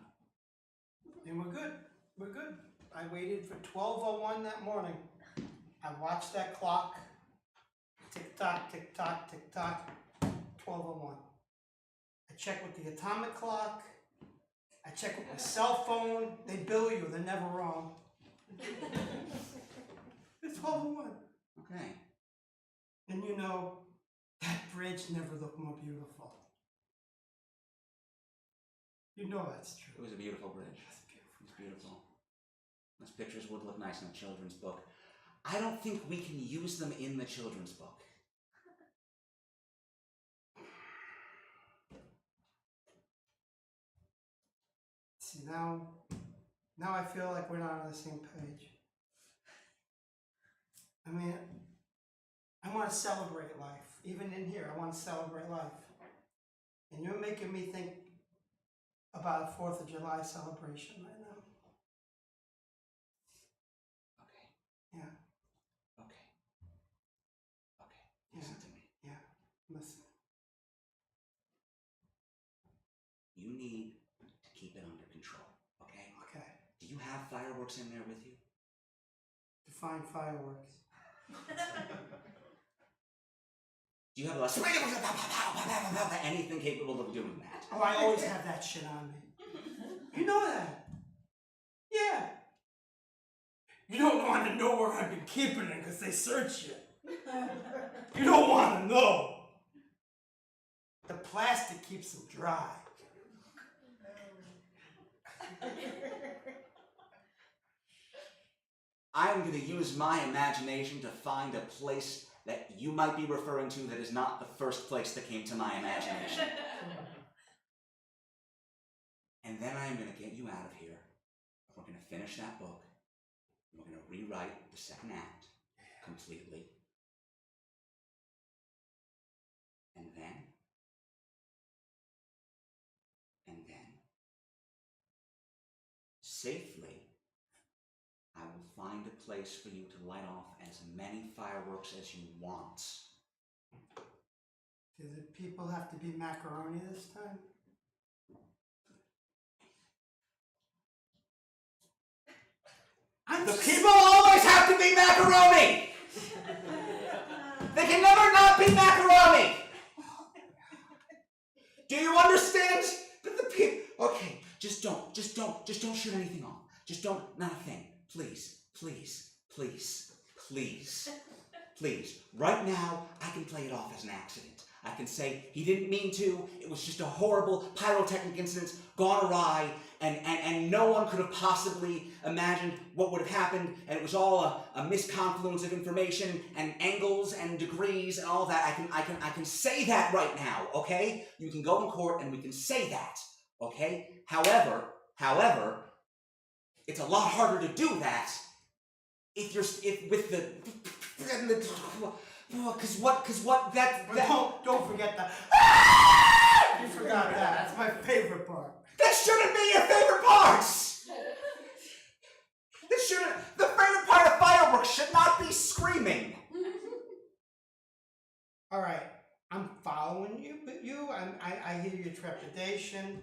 then we're good. We're good. I waited for 12:01 that morning. I watched that clock. Tick tock, tick tock, tick tock. 12:01. I checked with the atomic clock. I checked with my cell phone. They bill you. They're never wrong. 12 to 1. Okay. And you know, that bridge never looked more beautiful. You know that's It true. was a beautiful bridge. That's a beautiful It was bridge. beautiful. Those pictures would look nice in a children's book. I don't think we can use them in the children's book. See, now I feel like we're not on the same page. I mean, I want to celebrate life. Even in here, I want to celebrate life. And you're making me think about a 4th of July celebration right now. Okay. Yeah, Okay. Okay. Yeah. Listen to me. yeah, listen. You need to keep it under control, okay? Okay, Do you have fireworks in there with you? define fireworks. Do you have anything capable of doing that? Oh, I always have that shit on me. You know that. Yeah. You don't want to know where I've been keeping it because they search you. You don't want to know. The plastic keeps them dry. I'm going to use my imagination to find a place that you might be referring to that is not the first place that came to my imagination. And then I am going to get you out of here. We're going to finish that book. We're going to rewrite the second act completely. And then, safely, I will find a place for you to light off as many fireworks as you want. Do the people have to be macaroni this time? The people always have to be macaroni! They can never not be macaroni! Do you understand? That the people... Okay, just don't shoot anything off. Just don't, not a thing. Please. Right now, I can play it off as an accident. I can say he didn't mean to, it was just a horrible pyrotechnic incident gone awry, and no one could have possibly imagined what would have happened, and it was all a misconfluence of information and angles and degrees and all that. I can say that right now, okay? You can go in court and we can say that, okay? However, it's a lot harder to do that if with the Don't forget that. You forgot that. That's my favorite part. That shouldn't be your favorite parts! The favorite part of fireworks should not be screaming! Alright, I'm following you, but I hear your trepidation.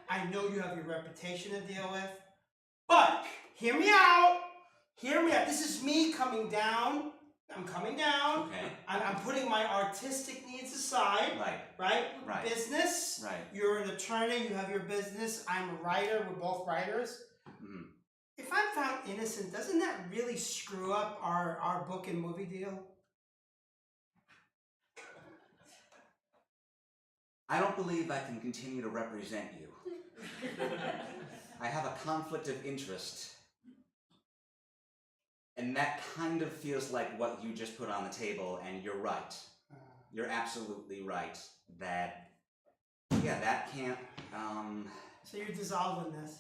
I know you have your reputation to deal with. But, hear me out! This is me coming down. I'm coming down. Okay. I'm putting my artistic needs aside. Right? Business. Right. You're an attorney, you have your business. I'm a writer, we're both writers. Mm-hmm. If I'm found innocent, doesn't that really screw up our book and movie deal? I don't believe I can continue to represent you. I have a conflict of interest. And that kind of feels like what you just put on the table, and you're right. You're absolutely right. That can't, So you're dissolving this?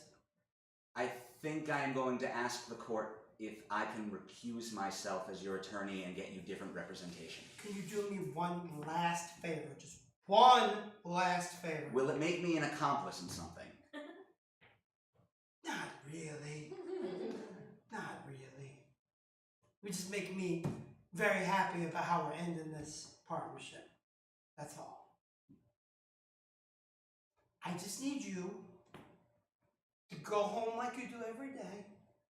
I think I'm going to ask the court if I can recuse myself as your attorney and get you different representation. Can you do me one last favor? Just one last favor. Will it make me an accomplice in something? Not really. Not really. We just make me very happy about how we're ending this partnership. That's all. I just need you to go home like you do every day.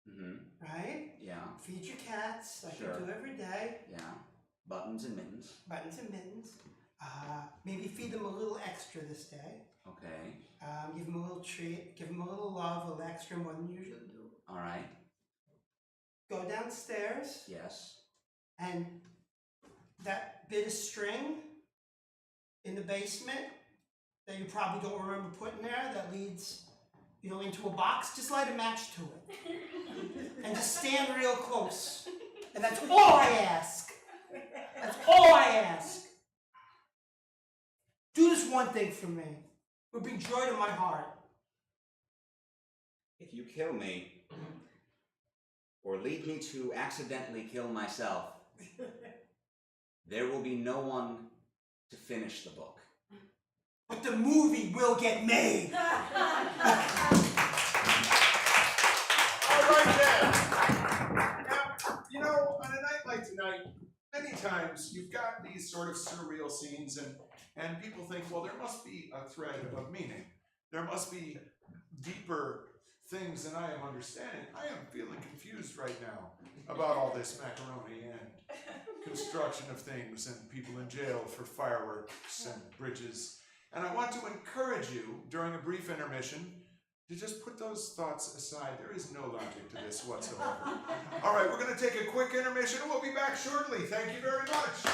Mm-hmm. Right? Yeah. Feed your cats like Sure. you do every day. Yeah. Buttons and mittens. Buttons and mittens. Maybe feed them a little extra this day. Okay. Give them a little treat. Give them a little love, a little extra more than you usually do. All right. Go downstairs. Yes. And that bit of string in the basement that you probably don't remember putting there that leads, into a box, just light a match to it. And just stand real close. And that's all I ask. That's all I ask. Do this one thing for me. It would bring joy to my heart. If you kill me, or lead me to accidentally kill myself, there will be no one to finish the book. But the movie will get made. All right then. Now, on a night like tonight, many times you've got these sort of surreal scenes and people think, well, there must be a thread of meaning. There must be deeper things than I am understanding. I am feeling confused right now about all this macaroni and construction of things and people in jail for fireworks and bridges. And I want to encourage you during a brief intermission to just put those thoughts aside. There is no logic to this whatsoever. All right, we're going to take a quick intermission and we'll be back shortly. Thank you very much.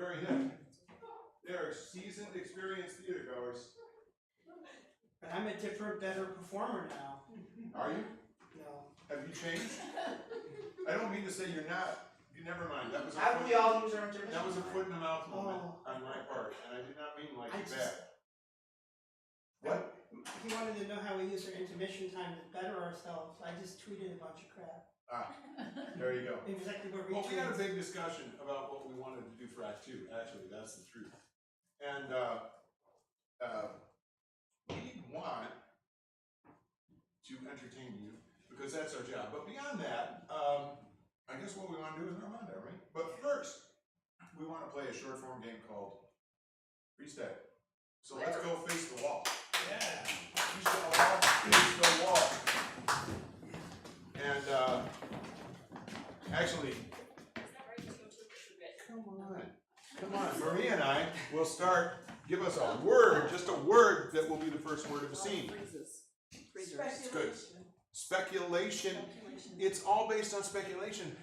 very hip. They're seasoned, experienced theater goers. But I'm a different, better performer now. Are you? No. Have you changed? I don't mean to say you're not. You never mind. That was a How do foot, we all use our intermission? that was a foot in the mouth moment Oh. on my part, and I did not mean like I you just- bad. What? He wanted to know how we use our intermission time to better ourselves. I just tweeted a bunch of crap. Ah, there you go. Exactly what Well, we had a retweets. big discussion about what we wanted to do for Act Two, actually, that's the truth. And, we want to entertain you, because that's our job, but beyond that, I guess what we wanna do is Armando, right? But first, we wanna play a short form game called Freestyle. So let's go face the wall. Yeah. Freestyle, face the wall. And, actually, come on, Maria and I will start, give us a word, just a word that will be the first word of the scene. Freezes. Freezers. It's good. Speculation, it's all based on speculation.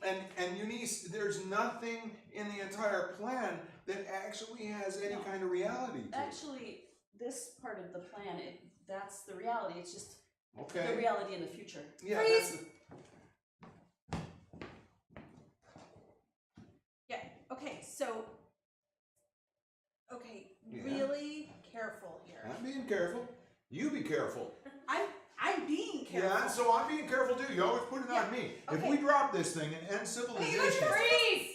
And Eunice, there's nothing in the entire plan that actually has any No. kind of reality to it. Actually, this part of the plan, that's the reality. It's just the Okay? reality in the future. Yeah, Freeze. that's the, Yeah, okay, so, okay, Yeah. really careful here. I'm being careful. You be careful. I'm being careful. Yeah, so I'm being careful too. You always put it on me. If okay. we drop this thing and end civilization. Freeze!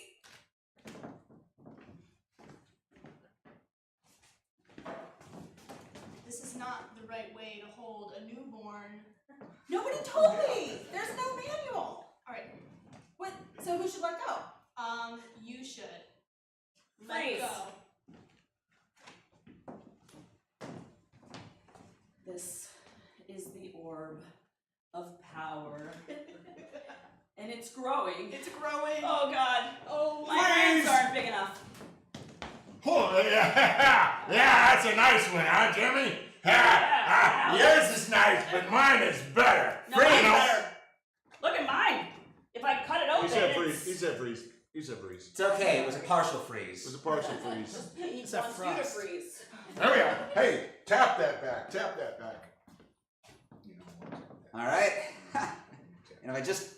This is not the right way to hold a newborn. Nobody told me. There's no manual. Alright, What? So who should let go? you should. Freeze. Let go. This is the orb of power. And it's growing. It's growing. Oh god. Oh, My hands Freeze! aren't big enough. Oh, yeah, yeah, that's a nice one, huh, Jimmy? Yours is nice, but mine is better. No, mine's better. Look at mine. If I cut it open, He said it's... freeze. He said freeze. He said freeze. It's okay, it was a partial It was freeze. a partial freeze. He It's a wants you to frost. freeze. There we are. Hey, tap that back. Tap that back. You know, Alright? And if I just...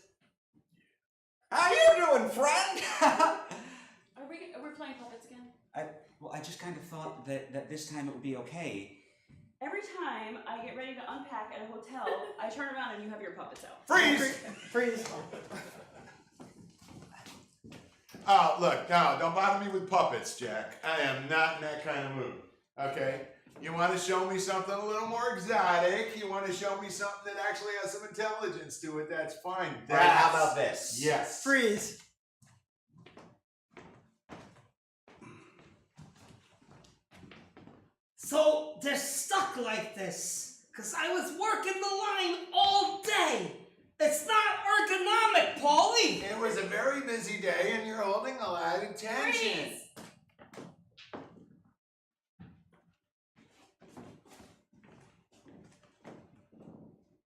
How you doing, friend? Are we playing puppets again? Well, I just kind of thought that this time it would be okay. Every time I get ready to unpack at a hotel, I turn around and you have your puppets out. freeze! Freeze. Oh, look, no, don't bother me with puppets, Jack. I am not in that kind of mood. Okay? You want to show me something a little more exotic? You want to show me something that actually has some intelligence to it? That's fine. Alright, how about this? Yes. Freeze. So they're stuck like this because I was working the line all day. It's not ergonomic, Paulie. It was a very busy day and you're holding a lot of tension. Freeze!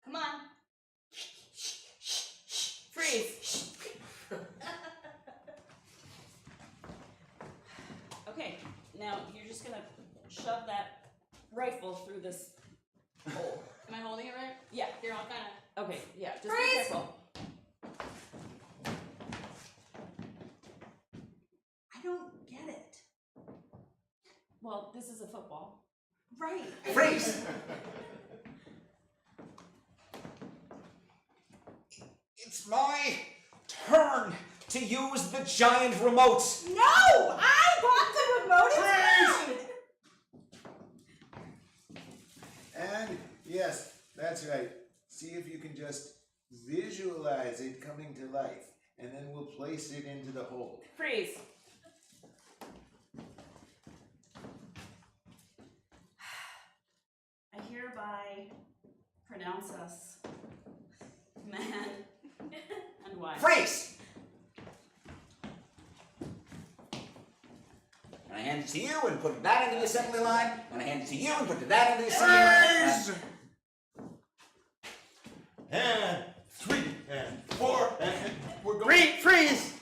Come on. Freeze. Okay, now you're just gonna shove that rifle through this hole. Am I holding it right? Yeah. You're all kind of. Okay, yeah, just be Freeze! careful. I don't get it. Well, this is a football. Right. Freeze! It's my turn to use the giant remote. No! I want the remote. It's mine. And yes, that's right. See if you can just visualize it coming to life, and then we'll place it into the hole. Freeze. I hereby pronounce us man and wife. Freeze! And I hand it to you and put that into the assembly line, and I hand it to you and put that into the assembly line. Freeze! And 3 and 4 and we're going. Freeze!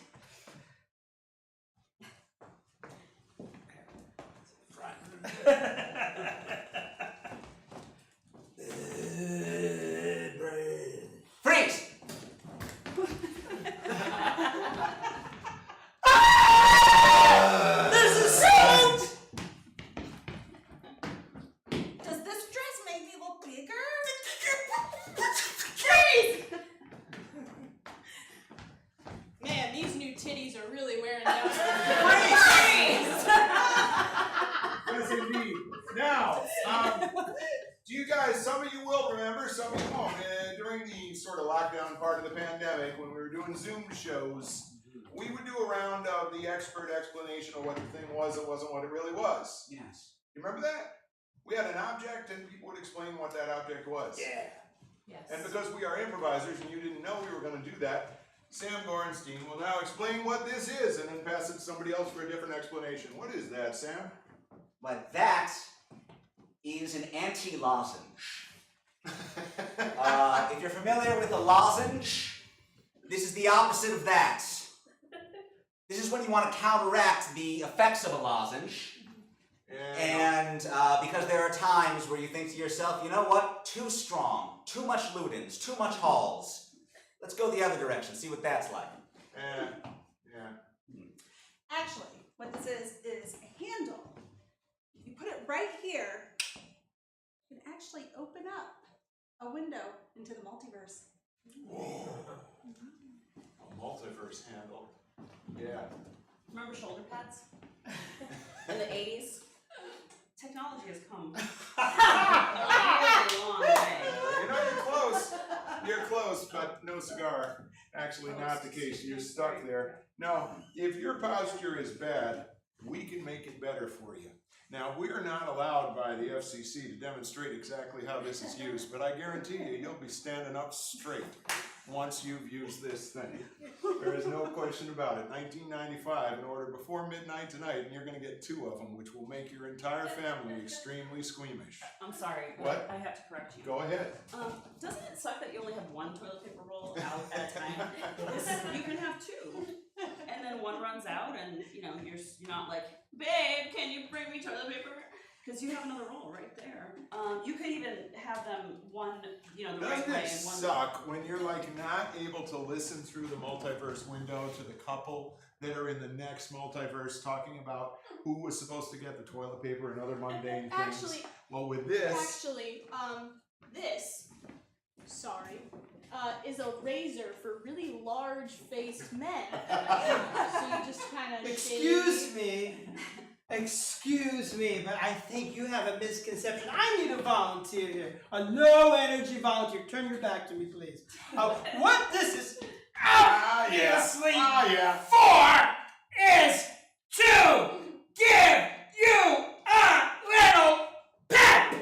titties are really wearing down. Yes, indeed. Now, do you guys, some of you will remember, some of you won't. During the sort of lockdown part of the pandemic, when we were doing Zoom shows, we would do a round of the expert explanation of what the thing was that wasn't what it really was. Yes. You remember that? We had an object and people would explain what that object was. Yeah. Yes. And because we are improvisers and you didn't know we were going to do that, Sam Gorenstein will now explain what this is and then pass it to somebody else for a different explanation. What is that, Sam? But that is an anti-lozenge. If you're familiar with a lozenge, this is the opposite of that. This is when you want to counteract the effects of a lozenge. And because there are times where you think to yourself, you know what? Too strong, too much Ludens, too much Halls. Let's go the other direction, see what that's like. Actually, what this is a handle. If you put it right here, you can actually open up a window into the multiverse. Whoa. A multiverse handle. Yeah. Remember shoulder pads? In the 80s? Technology has come a really long way. You know, you're close. You're close, but no cigar. Actually, not the case. You're stuck there. No, if your posture is bad, we can make it better for you. Now, we're not allowed by the FCC to demonstrate exactly how this is used, but I guarantee you, you'll be standing up straight once you've used this thing. There is no question about it. 1995, an order before midnight tonight, and you're going to get 2 of them, which will make your entire family extremely squeamish. I'm sorry, but What? I have to correct you. Go ahead. Doesn't it suck that you only have 1 toilet paper roll out at a time? You can have 2, and then 1 runs out, and you're not like, babe, can you bring me toilet paper? Because you have another roll right there. You could even have them one, the right Doesn't way it and one. suck when you're like not able to listen through the multiverse window to the couple that are in the next multiverse talking about who was supposed to get the toilet paper and other mundane things? Actually, Well, with this, this, is a razor for really large-faced men. So you just kind of Excuse me, but I think you have a misconception. I need a volunteer here. A no-energy volunteer. Turn your back to me, please. What this is obviously for is to give you a little pep!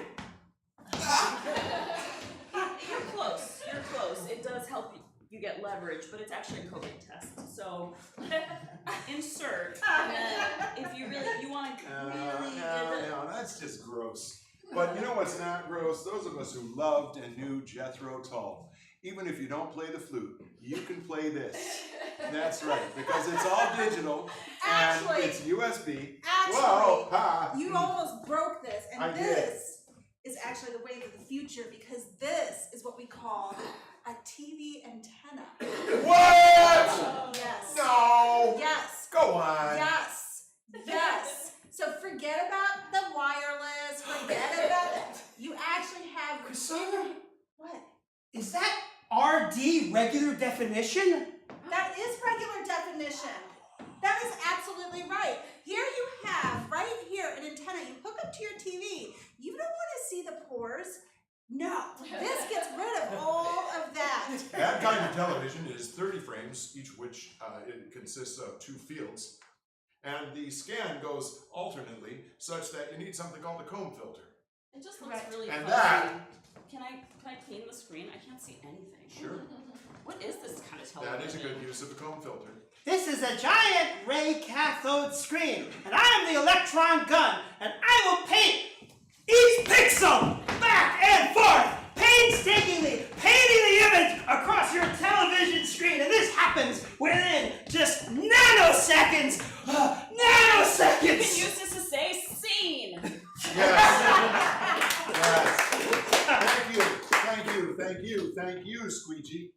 You're close. You're close. It does help you get leverage, but it's actually a COVID test. So insert, and then if you want to really no, that's just gross. But you know what's not gross? Those of us who loved and knew Jethro Tull. Even if you don't play the flute, you can play this. That's right, because it's all digital and it's USB. Whoa, ha. You almost broke this, and I did. this is actually the wave of the future because this is what we call a TV antenna. What? Yes. No. Yes. Go on. Yes. Yes. So forget about the wireless. Forget about it. You actually have. Cassandra, What? is that RD regular definition? That is regular definition. That is absolutely right. Here you have, right here, an antenna. You hook up to your TV. You don't want to see the pores. No. This gets rid of all of that. That kind of television is 30 frames, each of which it consists of 2 fields. And the scan goes alternately, such that you need something called a comb filter. It just looks really And fuzzy. that- Can I clean the screen? I can't see anything. Sure. What is this kind of television? That is a good use of a comb filter. This is a giant ray cathode screen, and I am the electron gun, and I will paint each pixel back and forth, painstakingly painting the image across your television screen, and this happens within just nanoseconds. Nanoseconds! You can use this to say scene. Yes. Yes. Thank you, Squeegee.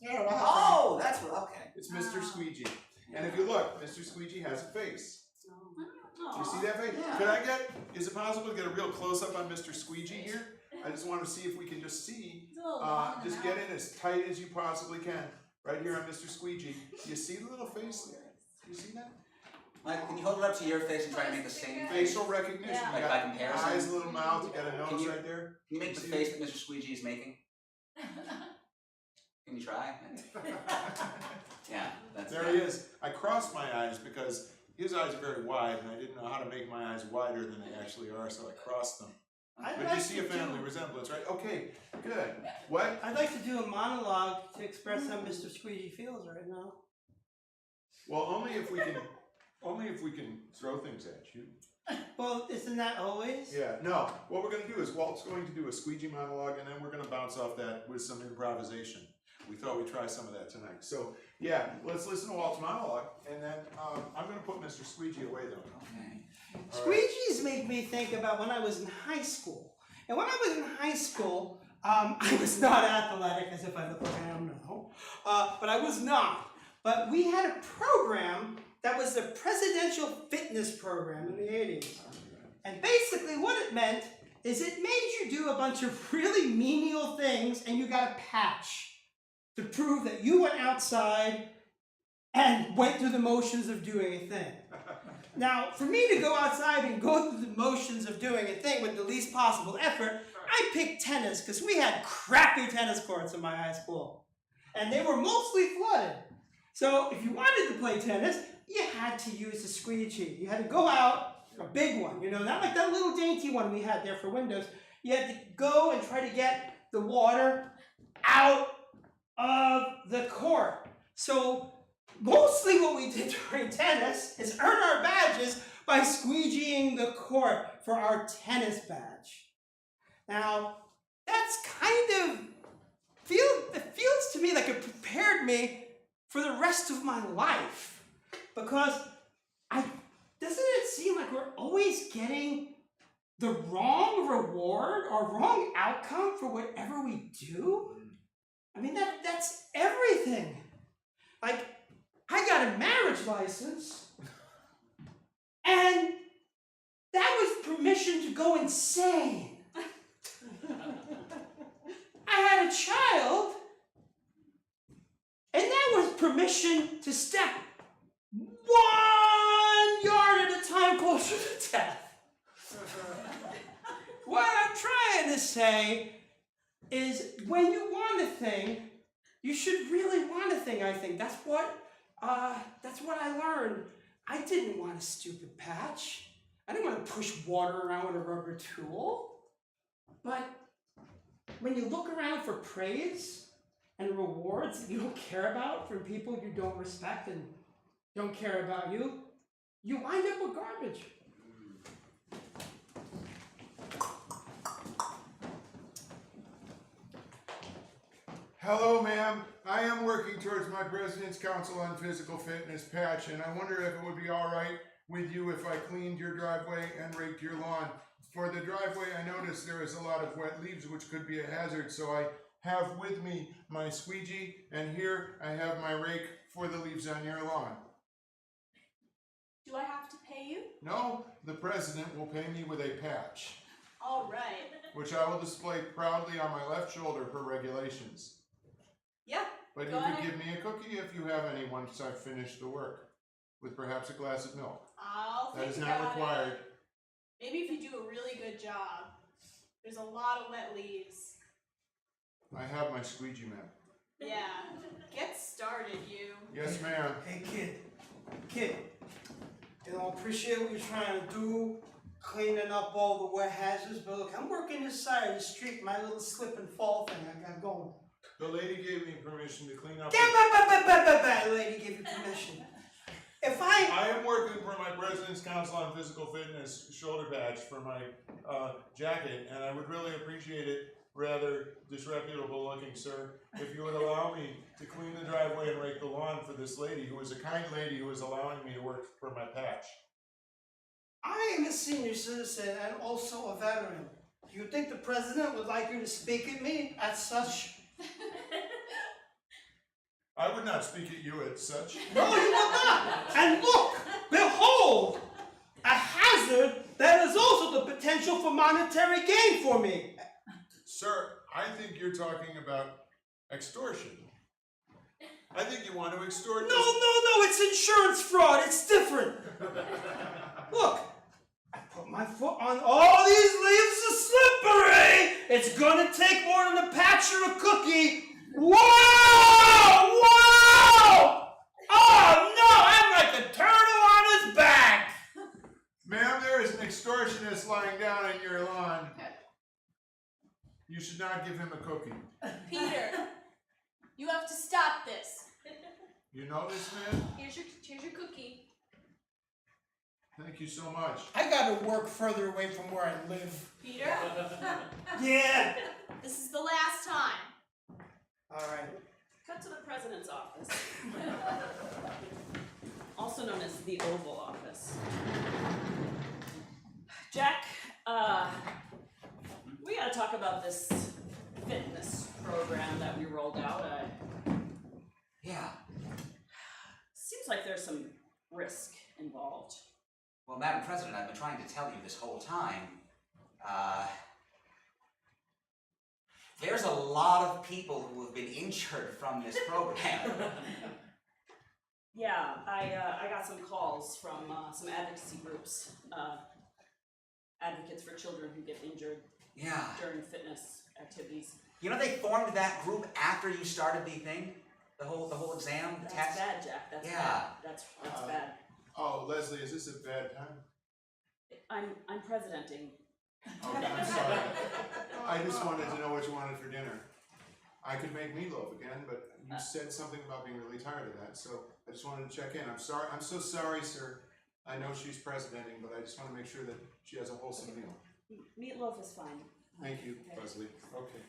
Oh, that's what, okay. It's Mr. Squeegee. And if you look, Mr. Squeegee has a face. Oh. Do you see that face? Yeah. Is it possible to get a real close-up on Mr. Squeegee here? I just want to see if we can just see. It's a little long in the Just mouth. get in as tight as you possibly can. right here on Mr. Squeegee. Do you see the little face there? Do you see that? Like, can you hold it up to your face and try to make the same face? Facial recognition. Yeah. You Like got by comparison? eyes, little mouth, you got a Can nose you- right there. Can you make the See face it? that Mr. Squeegee is making? Can you try? Yeah, that's There he is. I crossed my eyes because his eyes are very wide and I didn't know how to make my eyes wider than they actually are, so I crossed them. I'd But like you see a to family do- resemblance, right? Okay, good. What? I'd like to do a monologue to express how Mr. Squeegee feels right now. Well, only if we can throw things at you. Well, isn't that always? Yeah, no. What we're gonna do is Walt's going to do a squeegee monologue and then we're gonna bounce off that with some improvisation. We thought we'd try some of that tonight. So yeah, let's listen to Walt's monologue and then I'm gonna put Mr. Squeegee away though. Okay. All right. Squeegees make me think about when I was in high school. And when I was in high school, I was not athletic, as if I look like I am now, but I was not. But we had a program that was the Presidential Fitness Program in the 80s. And basically what it meant is it made you do a bunch of really menial things and you got a patch to prove that you went outside and went through the motions of doing a thing. Now, for me to go outside and go through the motions of doing a thing with the least possible effort, I picked tennis because we had crappy tennis courts in my high school. And they were mostly flooded. So if you wanted to play tennis, you had to use a squeegee. You had to go out, a big one, not like that little dainty one we had there for windows. You had to go and try to get the water out of the court. So mostly what we did during tennis is earn our badges by squeegeeing the court for our tennis badge. Now, that's kind of, it feels to me like it prepared me for the rest of my life. Because doesn't it seem like we're always getting the wrong reward or wrong outcome for whatever we do? I mean, that's everything. Like, I got a marriage license, and that was permission to go insane. I had a child, and that was permission to step 1 yard at a time closer to death. What I'm trying to say is when you want a thing, you should really want a thing, I think. That's what I learned. I didn't want a stupid patch. I didn't want to push water around with a rubber tool. But when you look around for praise and rewards that you don't care about from people you don't respect and don't care about you, you wind up with garbage. Hello, ma'am. I am working towards my President's Council on Physical Fitness patch, and I wonder if it would be all right with you if I cleaned your driveway and raked your lawn. For the driveway, I noticed there is a lot of wet leaves, which could be a hazard, so I have with me my squeegee, and here I have my rake for the leaves on your lawn. Do I have to pay you? No, the President will pay me with a patch, All right. which I will display proudly on my left shoulder per regulations. Yeah. But you Go could ahead. give me a cookie if you have any once I've finished the work, with perhaps a glass of milk. I'll That think is not about required. it. Maybe if you do a really good job. There's a lot of wet leaves. I have my squeegee, ma'am. Yeah. Get started, you. Yes, ma'am. Hey, kid, I appreciate what you're trying to do, cleaning up all the wet hazards, but look, I'm working this side of the street, my little slip and fall thing I got going. The lady gave me permission to clean up. The lady gave you permission. If I am working for my President's Council on Physical Fitness shoulder patch for my jacket, and I would really appreciate it, rather disreputable looking, sir, if you would allow me to clean the driveway and rake the lawn for this lady, who is a kind lady who is allowing me to work for my patch. I am a senior citizen and also a veteran, do you think the president would like you to speak at me as such? I would not speak at you as such. No, you will not. And look, behold, a hazard that is also the potential for monetary gain for me. Sir, I think you're talking about extortion. I think you want to extort No, it's insurance fraud. It's different. Look, I put my foot on all these leaves are slippery. It's gonna take more than a patch or a cookie. Whoa! Oh no, I'm like the turtle on his back. Ma'am, there is an extortionist lying down in your lawn. You should not give him a cookie. Peter, you have to stop this. You know this man? Here's your cookie. Thank you so much. I gotta work further away from where I live. Peter, Yeah. this is the last time. All right. Cut to the president's office. Also known as the Oval Office. Jack, we gotta talk about this fitness program that we rolled out. Yeah. Seems like there's some risk involved. Well, Madam President, I've been trying to tell you this whole time. There's a lot of people who have been injured from this program. Yeah, I got some calls from some advocacy groups, advocates for children who get injured Yeah. during fitness activities. You know they formed that group after you started the thing? The whole exam, the That's test? bad, Jack. That's Yeah. bad. That's bad. Oh, Leslie, is this a bad time? I'm presidenting. Okay, I'm sorry. I just wanted to know what you wanted for dinner. I could make meatloaf again, but you said something about being really tired of that, so I just wanted to check in. I'm sorry. I'm so sorry, sir. I know she's presidenting, but I just want to make sure that she has a wholesome meal. Meatloaf is fine. Thank you, Leslie. Okay.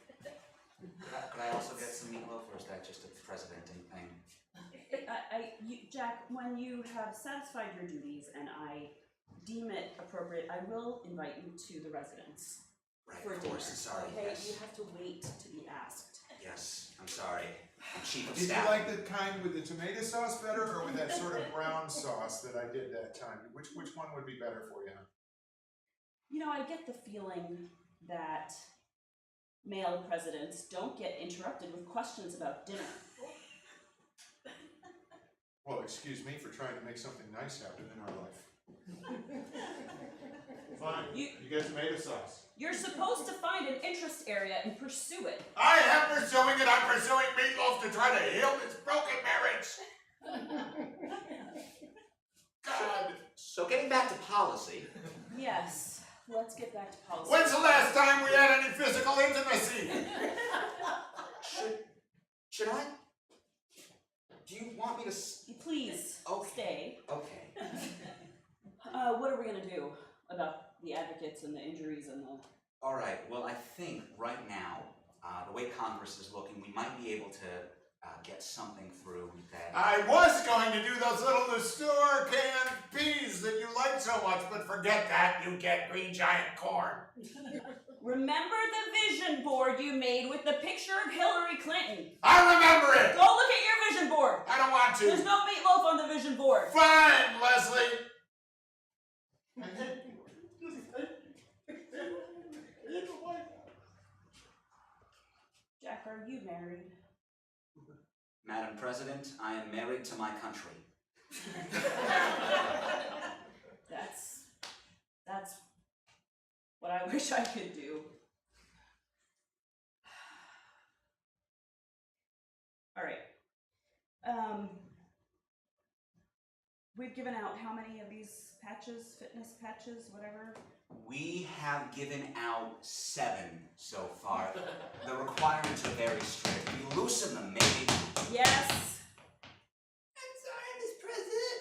Could I also get some meatloaf, or is that just a presidenting thing? Jack, when you have satisfied your duties and I deem it appropriate, I will invite you to the residence Right, for of dinner. course, I'm sorry, Okay, yes. you have to wait to be asked. Yes, I'm sorry. I'm chief of Did you staff. like the kind with the tomato sauce better, or with that sort of brown sauce that I did that time? Which one would be better for you? You know, I get the feeling that male presidents don't get interrupted with questions about dinner. Well, excuse me for trying to make something nice happen in our life. Fine. You- You get tomato sauce. You're supposed to find an interest area and pursue it. I am pursuing it. I'm pursuing meatloaf to try to heal this broken marriage. God. So getting back to policy, Yes, let's get back to policy. When's the last time we had any physical intimacy? should I? Do you want me to Please, stay. Okay. What are we gonna do about the advocates and the injuries and the... All right, well, I think right now, the way Congress is looking, we might be able to get something through that... I was going to do those little Nestor canned peas that you like so much, but forget that. You get green giant corn. Remember the vision board you made with the picture of Hillary Clinton? I remember it. Go look at your vision board. I don't want to. There's no meatloaf on the vision board. Fine, Leslie. Jack, are you married? Madam President, I am married to my country. That's what I wish I could do. All right. We've given out how many of these patches, fitness patches, whatever? We have given out 7 so far. The requirements are very strict. You loosen them, maybe. Yes. I'm sorry, Miss President.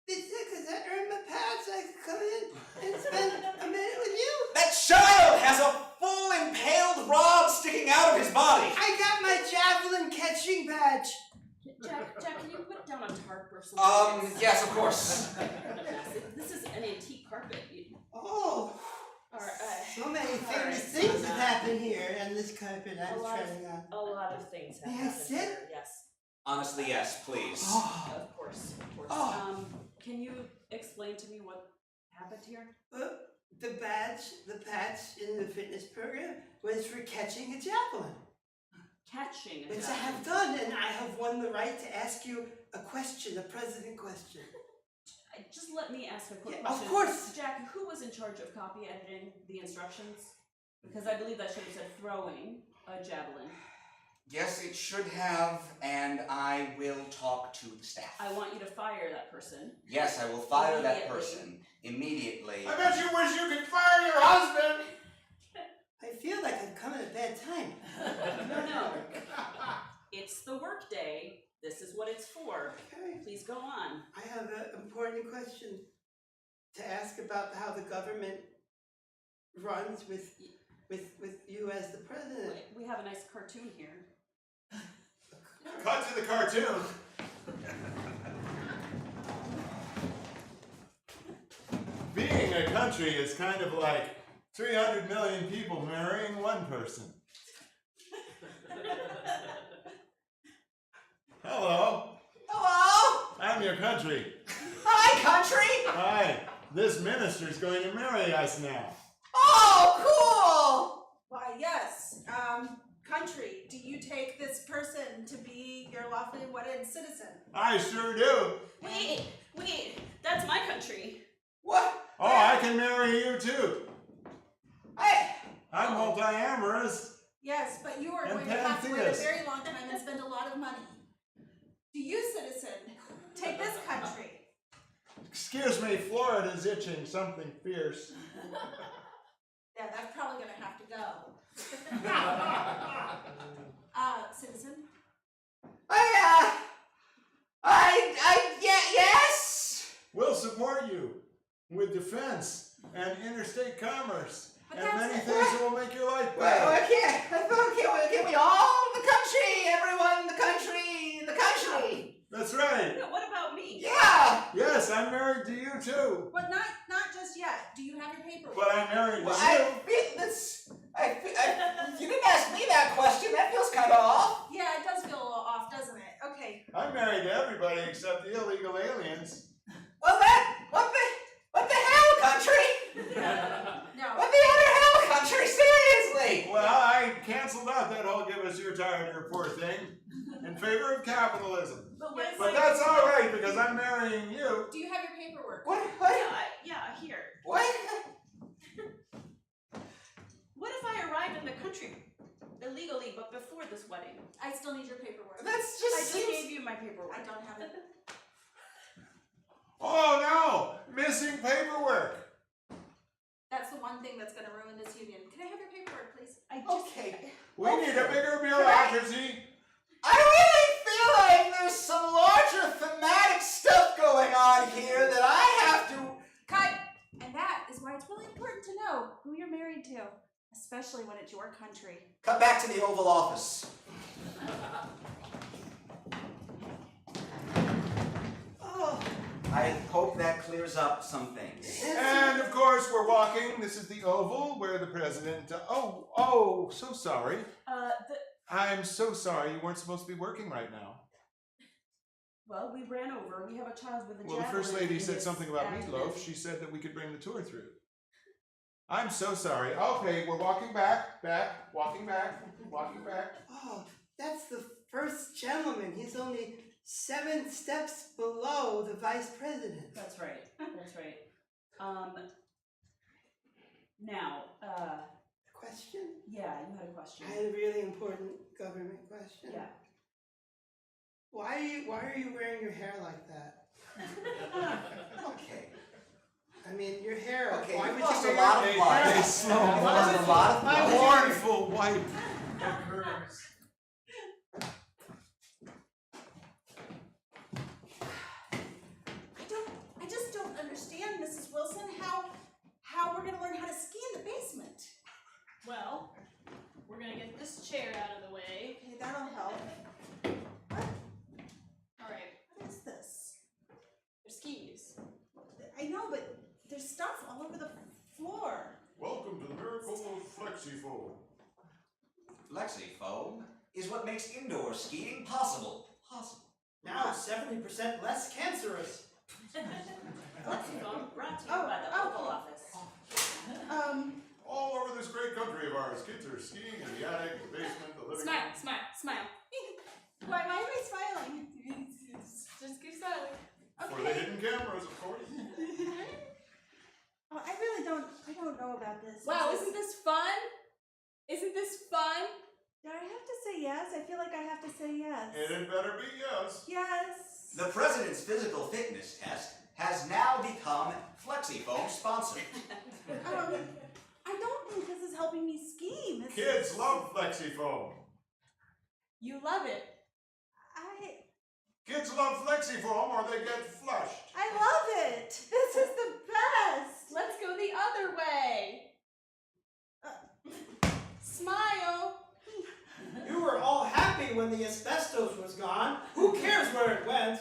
Because I earned my pass, I could come in and spend a minute with you. That child has a full impaled rod sticking out of his body. I got my javelin catching badge. Jack, can you put down a tarp or something? Yes, of course. This is an antique carpet. Oh, All right, so many all right, things have happened here on this carpet I'm treading on. a lot of things have May I happened sit? here. Yes, Honestly, yes, please. Oh, of course, of course. Oh. Can you explain to me what happened here? the patch in the fitness program was for catching a javelin. catching a Which I javelin. have done, and I have won the right to ask you a question, a president question. Just let me ask a quick Yeah, question. of course. Jack, who was in charge of copy editing the instructions? Because I believe that should have said throwing a javelin. Yes, it should have, and I will talk to the staff. I want you to fire that person. Yes, I will fire that Immediately. person immediately. I bet you wish you could fire your husband. I feel like I've come at a bad time. No. It's the work day. This is what it's for. Okay. Please go on. I have an important question to ask about how the government runs with you as the president. We have a nice cartoon here. Cut to the cartoon. Being a country is kind of like 300 million people marrying one person. Hello, Hello? I'm your country. Hi, country! Hi, this minister's going to marry us now. Oh, Why, yes. Country, do you take this person to be your lawfully wedded citizen? I sure do. Wait, that's my country. cool! What? Oh, I can marry you too. Hey! I'm multi-amorous. Yes, but you are And going to have to wait a pantheist. very long time and spend a lot of money. Do you, citizen, take this country? Excuse me, Florida's itching something fierce. Yeah, that's probably gonna have to go. Citizen? Yes! We'll support you with defense and interstate commerce But and that's many it. things that will make your life Well, better. can we all, the country, everyone, the country! That's right. No, what about me? Yeah! Yes, I'm married to you too. But not just yet. Do you have your paperwork? But I'm married to Well, you. you didn't ask me that question, that feels kind of off. Yeah, it does feel a little off, doesn't it? Okay. I'm married to everybody except the illegal aliens. Well, what the hell, country? No. What the other hell, country? Seriously! Well, I canceled out that whole give us your time and your poor thing in favor of capitalism. But what if But I... that's all right because I'm marrying you. Do you have your paperwork? What? Yeah, here. What? What if I arrived in the country illegally, but before this wedding? I still need your paperwork. That's I just just gave you my paperwork. I don't have it. Oh no, missing paperwork. That's the one thing that's gonna ruin this union. Can I have your paperwork, please? Okay. We need a bigger bureaucracy. I really feel like there's some larger thematic stuff going on here that I have to... Cut! And that is why it's really important to know who you're married to, especially when it's your country. Come back to the Oval Office. Oh, I hope that clears up some things. And of course, we're walking. This is the Oval where the president. Oh, so sorry. I'm so sorry. You weren't supposed to be working right now. Well, we ran over. We have a child with a Well, the javelin first lady in said its something about abdomen. meatloaf. She said that we could bring the tour through. I'm so sorry. Okay, we're walking back, walking back. oh, that's the first gentleman. He's only 7 steps below the vice president. That's right. That's right. Now, Question? yeah, you had a question. I had a really important government question. Yeah. Why are you wearing your hair like that? Okay. I mean, your hair. Okay, why you would lost you a wear lot your of Hey, blood. hey, slow You down. lost a lot of blood. Mournful wipe occurs. I just don't understand, Mrs. Wilson, how we're gonna learn how to ski in the basement. Well, we're gonna get this chair out of the way. Okay, that'll help. Alright, What is this? there's skis. I know, but there's stuff all over the floor. Welcome to the miracle of FlexiFoam. FlexiFoam is what makes indoor skiing possible. Now 70% less cancerous. Phone brought to you Oh, by the oh. Oval Office. All over this great country of ours, kids are skiing in the attic, the basement, the living Smile, room. smile, smile. Why am I smiling? Just keep smiling. For the hidden cameras, of course. Oh, I don't know about this. Wow, isn't this fun? Isn't this fun? Do I have to say yes? I feel like I have to say yes. And it better be yes. Yes. The president's physical fitness test has now become FlexiFoam sponsored. I don't think this is helping me scheme. Kids love FlexiFoam. You love it. Kids love FlexiFoam or they get flushed. I love it. This is the best. Let's go the other way. Smile. You were all happy when the asbestos was gone. Who cares where it went?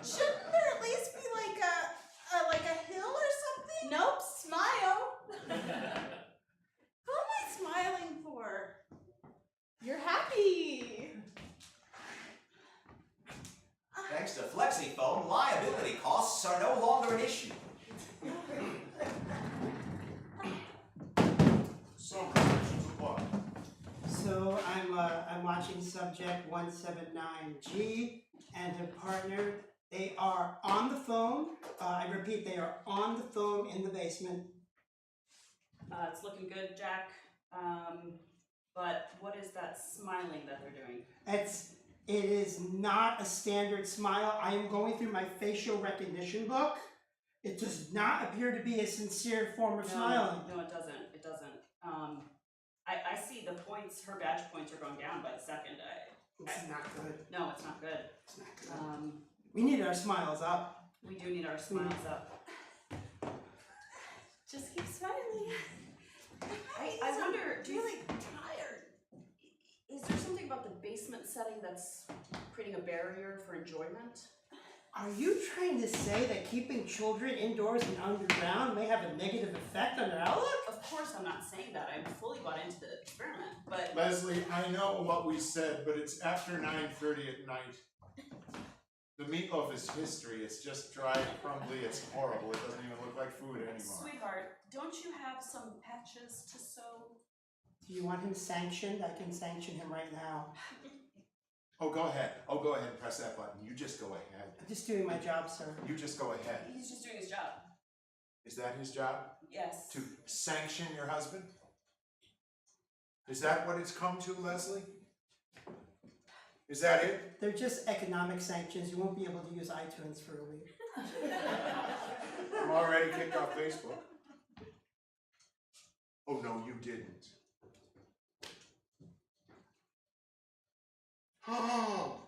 Shouldn't there at least be like a hill or something? Nope, smile. Who am I smiling for? You're happy. Thanks to FlexiFoam, liability costs are no longer an issue. So restrictions apply. So I'm watching Subject 179G and her partner. They are on the phone. I repeat, they are on the phone in the basement. It's looking good, Jack. But what is that smiling that they're doing? It is not a standard smile. I am going through my facial recognition book. It does not appear to be a sincere form of smiling. No, it doesn't. It doesn't. I see the points, her badge points are going down by the second. It's not good. No, it's not good. It's not good. We need our smiles up. We do need our smiles up. Just keep smiling. I wonder, do you really tired. Is there something about the basement setting that's creating a barrier for enjoyment? Are you trying to say that keeping children indoors and underground may have a negative effect on their outlook? Of course I'm not saying that. I'm fully bought into the experiment, but Leslie, I know what we said, but it's after 9:30 at night. The meatloaf is history. It's just dry, crumbly, it's horrible. It doesn't even look like food anymore. sweetheart, don't you have some patches to sew? Do you want him sanctioned? I can sanction him right now. Oh, go ahead. Oh, go ahead and press that button. You just go ahead. I'm just doing my job, sir. You just go ahead. He's just doing his job. Is that his job? Yes. To sanction your husband? Is that what it's come to, Leslie? Is that it? They're just economic sanctions. You won't be able to use iTunes for a week. I'm already kicked off Facebook. Oh, no, you didn't. Oh,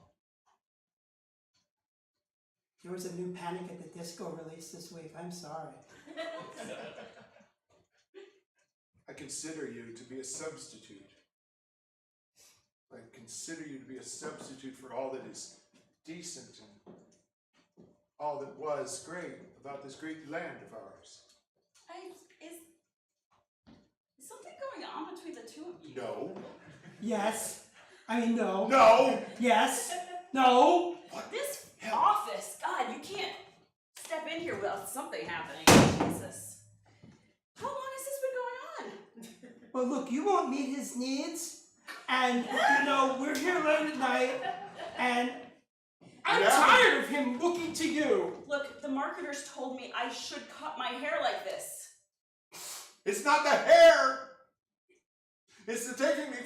There was a new Panic at the Disco release this week. I'm sorry. I consider you to be a substitute. I consider you to be a substitute for all that is decent and all that was great about this great land of ours. Is something going on between the two of you? No. Yes. I mean, no. No! Yes. No. This office, God, you can't step in here without something happening. Jesus. How long has this been going on? Well, look, you won't meet his needs. And, we're here late at night. And I'm Yeah. tired of him looking to you. Look, the marketers told me I should cut my hair like this. It's not the hair! It's the taking me